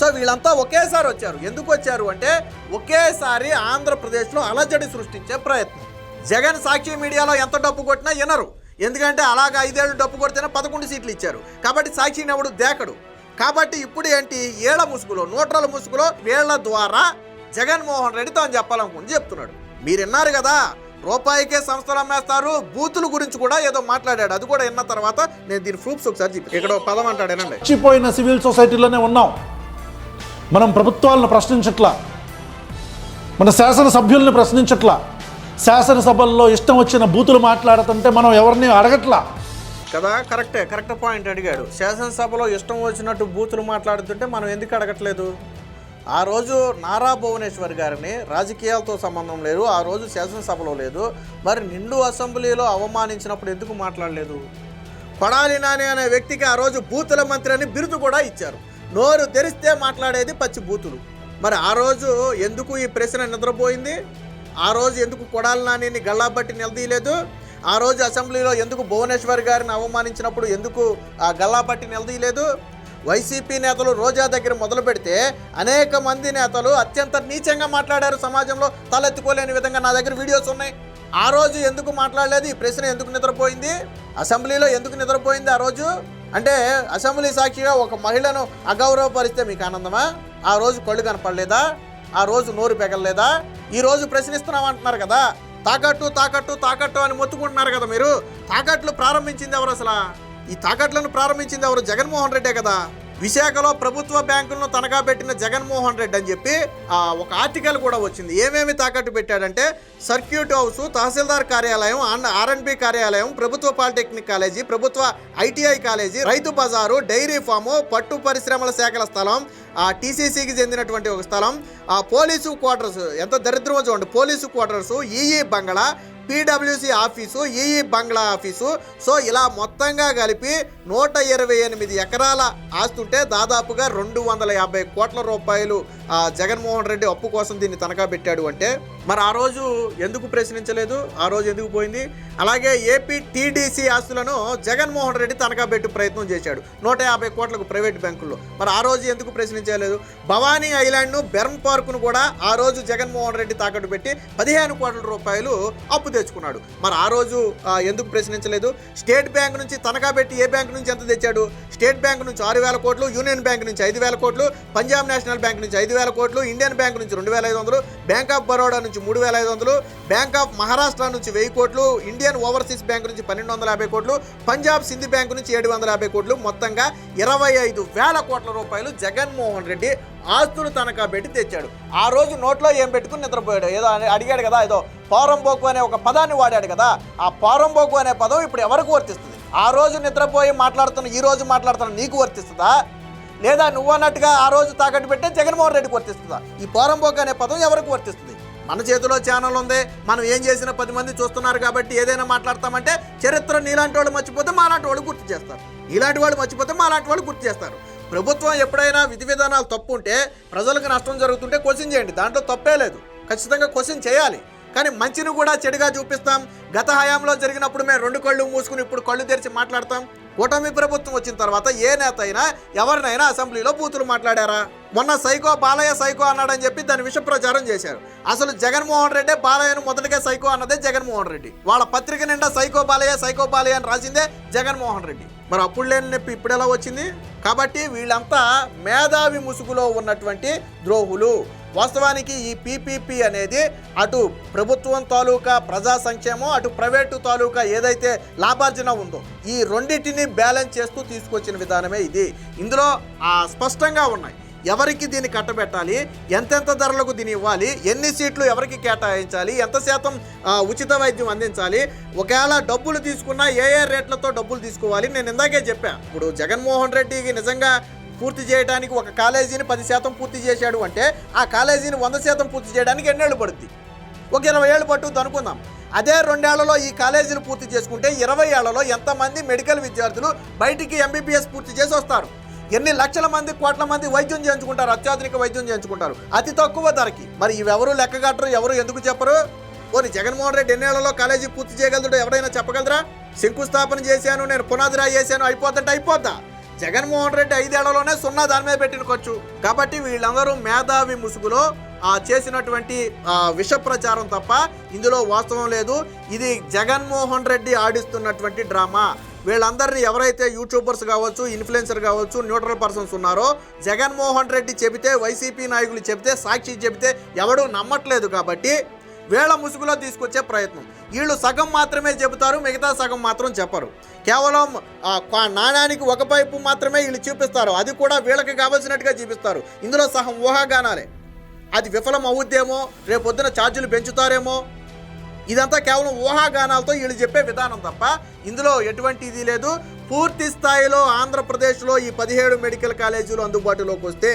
సో వీళ్ళంతా ఒకేసారి వచ్చారు. ఎందుకు వచ్చారు అంటే ఒకేసారి ఆంధ్రప్రదేశ్లో అలజడి సృష్టించే ప్రయత్నం. జగన్ సాక్షి మీడియాలో ఎంత డబ్బు కొట్టినా వినరు. ఎందుకంటే అలాగా 5 ఏళ్ళు డబ్బు కొడితేనే 11 సీట్లు ఇచ్చారు. కాబట్టి సాక్షిని ఎవడు దేకడు. కాబట్టి ఇప్పుడు ఏంటి, ఏళ్ల ముసుగులో, నోట్ల ముసుగులో వీళ్ల ద్వారా జగన్మోహన్ రెడ్డి తాను చెప్పాలనుకుంది చెప్తున్నాడు. మీరు విన్నారు కదా, రూపాయికే సంస్థలు అమ్మేస్తారు, బూతుల గురించి కూడా ఏదో మాట్లాడాడు. అది కూడా విన్న తర్వాత నేను దీని ప్రూఫ్స్ ఒకసారి చెప్పి ఇక్కడ ఒక పదం అంటాడేనండి. చచ్చిపోయిన సివిల్ సొసైటీలోనే ఉన్నాం. మనం ప్రభుత్వాలను ప్రశ్నించట్లా, మన శాసనసభ్యుల్ని ప్రశ్నించట్లా, శాసనసభల్లో ఇష్టం వచ్చిన బూతులు మాట్లాడుతుంటే మనం ఎవరిని అడగట్లా కదా. కరెక్ట్ పాయింట్ అడిగాడు. శాసనసభలో ఇష్టం వచ్చినట్టు బూతులు మాట్లాడుతుంటే మనం ఎందుకు అడగట్లేదు? ఆ రోజు నారా భువనేశ్వర్ గారిని రాజకీయాలతో సంబంధం లేదు, ఆ రోజు శాసనసభలో లేదు, మరి నిండు అసెంబ్లీలో అవమానించినప్పుడు ఎందుకు మాట్లాడలేదు? కొడాలి నాని అనే వ్యక్తికి ఆ రోజు బూతుల మంత్రి అని బిరుదు కూడా ఇచ్చారు. నోరు తెరిస్తే మాట్లాడేది పచ్చి బూతులు. మరి ఆ రోజు ఎందుకు ఈ ప్రశ్న నిద్రపోయింది? ఆ రోజు ఎందుకు కొడాలి నానిని గల్లాబట్టి నిలదీయలేదు? ఆ రోజు అసెంబ్లీలో ఎందుకు భువనేశ్వర్ గారిని అవమానించినప్పుడు ఎందుకు ఆ గల్లాబట్టి నిలదీయలేదు? వైసీపీ నేతలు రోజా దగ్గర మొదలు పెడితే అనేక మంది నేతలు అత్యంత నీచంగా మాట్లాడారు, సమాజంలో తలెత్తుకోలేని విధంగా. నా దగ్గర వీడియోస్ ఉన్నాయి. ఆ రోజు ఎందుకు మాట్లాడలేదు? ఈ ప్రశ్న ఎందుకు నిద్రపోయింది? అసెంబ్లీలో ఎందుకు నిద్రపోయింది ఆ రోజు? అంటే అసెంబ్లీ సాక్షిగా ఒక మహిళను అగౌరవపరిస్తే మీకు ఆనందమా? ఆ రోజు కళ్ళు కనపడలేదా? ఆ రోజు నోరు పెగలలేదా? ఈ రోజు ప్రశ్నిస్తున్నామంటున్నారు కదా, తాకట్టు తాకట్టు తాకట్టు అని మొత్తుకుంటున్నారు కదా మీరు. తాకట్లు ప్రారంభించింది ఎవరు అసలు? ఈ తాకట్లను ప్రారంభించింది ఎవరు? జగన్మోహన్ రెడ్డే కదా. విశాఖలో ప్రభుత్వ బ్యాంకులను తనఖా పెట్టిన జగన్మోహన్ రెడ్డి అని చెప్పి ఒక ఆర్టికల్ కూడా వచ్చింది. ఏమేమి తాకట్టు పెట్టాడంటే సర్క్యూట్ హౌస్, తహసీల్దార్ కార్యాలయం, ఆర్ఎండ్బి కార్యాలయం, ప్రభుత్వ పాలిటెక్నిక్ కాలేజీ, ప్రభుత్వ ఐటీఐ కాలేజీ, రైతు బజారు, డైరీ ఫాము, పట్టు పరిశ్రమల శాఖల స్థలం, టీసీసీకి చెందినటువంటి ఒక స్థలం, పోలీసు క్వార్టర్స్, ఎంత దరిద్రమో చూడండి, పోలీసు క్వార్టర్సు, ఈఈ బంగ్లా, పీడబ్ల్యూసీ ఆఫీసు, ఈఈ బంగ్లా ఆఫీసు. సో ఇలా మొత్తంగా కలిపి 128 ఎకరాల ఆస్తుంటే దాదాపుగా 250 కోట్ల రూపాయలు జగన్మోహన్ రెడ్డి అప్పు కోసం దీన్ని తనఖా పెట్టాడు అంటే మరి ఆ రోజు ఎందుకు ప్రశ్నించలేదు? ఆ రోజు ఎందుకు పోయింది? అలాగే ఏపీ టీడీసీ ఆస్తులను జగన్మోహన్ రెడ్డి తనఖా పెట్టే ప్రయత్నం చేశాడు 150 కోట్లకు ప్రైవేట్ బ్యాంకుల్లో. మరి ఆ రోజు ఎందుకు ప్రశ్నించలేదు? భవానీ ఐలాండ్ను, బెర్న్ పార్కును కూడా ఆ రోజు జగన్మోహన్ రెడ్డి తాకట్టు పెట్టి 15 కోట్ల రూపాయలు అప్పు తెచ్చుకున్నాడు. మరి ఆ రోజు ఎందుకు ప్రశ్నించలేదు? స్టేట్ బ్యాంక్ నుంచి తనఖా పెట్టి ఏ బ్యాంక్ నుంచి ఎంత తెచ్చాడు? స్టేట్ బ్యాంక్ నుంచి 6,000 కోట్లు, యూనియన్ బ్యాంక్ నుంచి 5,000 కోట్లు, పంజాబ్ నేషనల్ బ్యాంక్ నుంచి 5,000 కోట్లు, ఇండియన్ బ్యాంక్ నుంచి 2,500, బ్యాంక్ ఆఫ్ బరోడా నుంచి 3,500, బ్యాంక్ ఆఫ్ మహారాష్ట్ర నుంచి 1000 కోట్లు, ఇండియన్ ఓవర్సీస్ బ్యాంక్ నుంచి 1,250 కోట్లు, పంజాబ్ సింధ్ బ్యాంక్ నుంచి 750 కోట్లు, మొత్తంగా 25,000 కోట్ల రూపాయలు జగన్మోహన్ రెడ్డి ఆస్తులు తనఖా పెట్టి తెచ్చాడు. ఆ రోజు నోట్లో ఏం పెట్టుకుని నిద్రపోయాడు? ఏదో అడిగాడు కదా, ఏదో పోరంబోకు అనే ఒక పదాన్ని వాడాడు కదా. ఆ పోరంబోకు అనే పదం ఇప్పుడు ఎవరికి వర్తిస్తుంది? ఆ రోజు నిద్రపోయి మాట్లాడుతున్న ఈ రోజు మాట్లాడుతున్న నీకు వర్తిస్తుందా? లేదా నువ్వు అన్నట్టుగా ఆ రోజు తాకట్టు పెట్టే జగన్మోహన్ రెడ్డికి వర్తిస్తుందా? ఈ పోరంబోకు అనే పదం ఎవరికి వర్తిస్తుంది? మన చేతిలో ఛానల్ ఉంది, మనం ఏం చేసినా 10 మంది చూస్తున్నారు కాబట్టి ఏదైనా మాట్లాడతామంటే చరిత్ర నీలాంటి వాళ్ళు మర్చిపోతే మాలాంటి వాళ్ళు గుర్తు చేస్తారు, ఇలాంటి వాళ్ళు మర్చిపోతే మాలాంటి వాళ్ళు గుర్తు చేస్తారు. ప్రభుత్వం ఎప్పుడైనా విధి విధానాలు తప్పు ఉంటే, ప్రజలకు నష్టం జరుగుతుంటే క్వశ్చన్ చేయండి, దాంట్లో తప్పే లేదు, ఖచ్చితంగా క్వశ్చన్ చేయాలి. కానీ మంచిని కూడా చెడుగా చూపిస్తాం. గత హయాంలో జరిగినప్పుడు మేము 2 కళ్ళు మూసుకుని ఇప్పుడు కళ్ళు తెరిచి మాట్లాడతాం. కూటమి ప్రభుత్వం వచ్చిన తర్వాత ఏ నేత అయినా ఎవరినైనా అసెంబ్లీలో బూతులు మాట్లాడారా? మొన్న సైకో బాలయ్య సైకో అన్నాడని చెప్పి దాని విష ప్రచారం చేశారు. అసలు జగన్మోహన్ రెడ్డి బాలయ్యను మొదటిగా సైకో అన్నదే జగన్మోహన్ రెడ్డి. వాళ్ళ పత్రిక నిండా సైకో బాలయ్య అని రాసిందే జగన్మోహన్ రెడ్డి. మరి అప్పుడు లేని నొప్పి ఇప్పుడు ఎలా వచ్చింది? కాబట్టి వీళ్ళంతా మేధావి ముసుగులో ఉన్నటువంటి ద్రోహులు. వాస్తవానికి ఈ పీపీపీ అనేది అటు ప్రభుత్వం తాలూకా ప్రజా సంక్షేమం, అటు ప్రైవేటు తాలూకా ఏదైతే లాభార్జన ఉందో ఈ రెండింటిని బ్యాలెన్స్ చేస్తూ తీసుకొచ్చిన విధానమే ఇది. ఇందులో స్పష్టంగా ఉన్నాయి ఎవరికి దీన్ని కట్టబెట్టాలి, ఎంతెంత ధరలకు దీన్ని ఇవ్వాలి, ఎన్ని సీట్లు ఎవరికి కేటాయించాలి, ఎంత శాతం ఉచిత వైద్యం అందించాలి, ఒకవేళ డబ్బులు తీసుకున్నా ఏ రేట్లతో డబ్బులు తీసుకోవాలి. నేను ఇందాకే చెప్పా, ఇప్పుడు జగన్మోహన్ రెడ్డికి నిజంగా పూర్తి చేయడానికి ఒక కాలేజీని 10% పూర్తి చేశాడు అంటే ఆ కాలేజీని 100% పూర్తి చేయడానికి ఎన్నేళ్ళు పడుద్ది? ఒక 20 ఏళ్ళు పట్టుద్ది అనుకుందాం. అదే 2 ఏళ్లలో ఈ కాలేజీలు పూర్తి చేసుకుంటే 20 ఏళ్లలో ఎంతమంది మెడికల్ విద్యార్థులు బయటికి ఎంబీబీఎస్ పూర్తి చేసి వస్తారు? ఎన్ని లక్షల మంది, కోట్ల మంది వైద్యం చేయించుకుంటారు, అత్యాధునిక వైద్యం చేయించుకుంటారు అతి తక్కువ ధరకి. మరి ఇవెవరు లెక్కగట్టరు, ఎవరు ఎందుకు చెప్పరు? పోనీ జగన్మోహన్ రెడ్డి ఎన్నేళ్లలో కాలేజీ పూర్తి చేయగలడు ఎవరైనా చెప్పగలరా? శంకుస్థాపన చేశాను, నేను పునాది రాయి చేశాను అయిపోద్దంటే అయిపోద్దా? జగన్మోహన్ రెడ్డి 5 ఏళ్లలోనే 0 దాని మీద పెట్టిన ఖర్చు. కాబట్టి వీళ్ళందరూ మేధావి ముసుగులో చేసినటువంటి విష ప్రచారం తప్ప ఇందులో వాస్తవం లేదు. ఇది జగన్మోహన్ రెడ్డి ఆడిస్తున్నటువంటి డ్రామా. వీళ్ళందరినీ ఎవరైతే యూట్యూబర్స్ కావచ్చు, ఇన్ఫ్లుయెన్సర్ కావచ్చు, న్యూట్రల్ పర్సన్స్ ఉన్నారో జగన్మోహన్ రెడ్డి చెబితే, వైసీపీ నాయకులు చెబితే, సాక్షి చెబితే ఎవడూ నమ్మట్లేదు. కాబట్టి వీళ్ళ ముసుగులో తీసుకొచ్చే ప్రయత్నం. వీళ్ళు సగం మాత్రమే చెబుతారు, మిగతా సగం మాత్రం చెప్పరు. కేవలం నాణానికి ఒక వైపు మాత్రమే వీళ్ళు చూపిస్తారు, అది కూడా వీళ్ళకి కావాల్సినట్టుగా చూపిస్తారు. ఇందులో సగం ఊహాగానాలే. అది విఫలం అవుద్దేమో, రేపొద్దున ఛార్జీలు పెంచుతారేమో, ఇదంతా కేవలం ఊహాగానాలతో వీళ్ళు చెప్పే విధానం తప్ప ఇందులో ఎటువంటి ఇది లేదు. పూర్తి స్థాయిలో ఆంధ్రప్రదేశ్లో ఈ 17 మెడికల్ కాలేజీలు అందుబాటులోకి వస్తే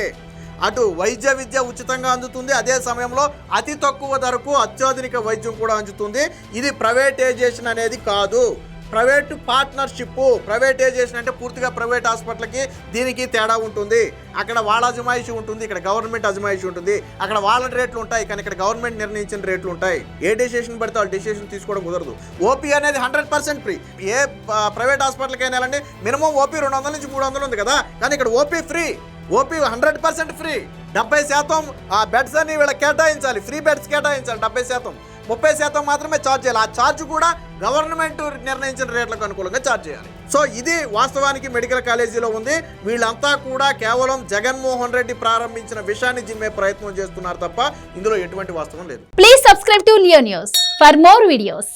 అటు వైద్య విద్య ఉచితంగా అందుతుంది, అదే సమయంలో అతి తక్కువ ధరకు అత్యాధునిక వైద్యం కూడా అందుతుంది. ఇది ప్రైవేటైజేషన్ అనేది కాదు, ప్రైవేట్ పార్ట్నర్షిప్. ప్రైవేటైజేషన్ అంటే పూర్తిగా ప్రైవేట్ హాస్పిటల్కి దీనికి తేడా ఉంటుంది. అక్కడ వాళ్ళ అజమాయిషి ఉంటుంది, ఇక్కడ గవర్నమెంట్ అజమాయిషి ఉంటుంది. అక్కడ వాళ్ళ రేట్లు ఉంటాయి, కానీ ఇక్కడ గవర్నమెంట్ నిర్ణయించిన రేట్లు ఉంటాయి. ఏ డెసిషన్ పడితే వాళ్ళు డెసిషన్ తీసుకోవడం కుదరదు. ఓపీ అనేది 100% ఫ్రీ. ఏ ప్రైవేట్ హాస్పిటల్కి అయినా వెళ్ళండి, మినిమం ఓపీ 200 నుంచి 300 ఉంది కదా, కానీ ఇక్కడ ఓపీ ఫ్రీ. OP 100% free. 70% ఆ బెడ్స్ అని వీళ్ళకి కేటాయించాలి, ఫ్రీ బెడ్స్ కేటాయించాలి. 70%, 30% మాత్రమే ఛార్జ్ చేయాలి. ఆ ఛార్జ్ కూడా గవర్నమెంట్ నిర్ణయించిన రేట్లకు అనుకూలంగా ఛార్జ్ చేయాలి. సో ఇది వాస్తవానికి మెడికల్ కాలేజీలో ఉంది. వీళ్ళంతా కూడా కేవలం జగన్మోహన్ రెడ్డి ప్రారంభించిన విషయాన్ని జిమ్మే ప్రయత్నం చేస్తున్నారు తప్ప ఇందులో ఎటువంటి వాస్తవం లేదు. Please subscribe to Leo news for more videos.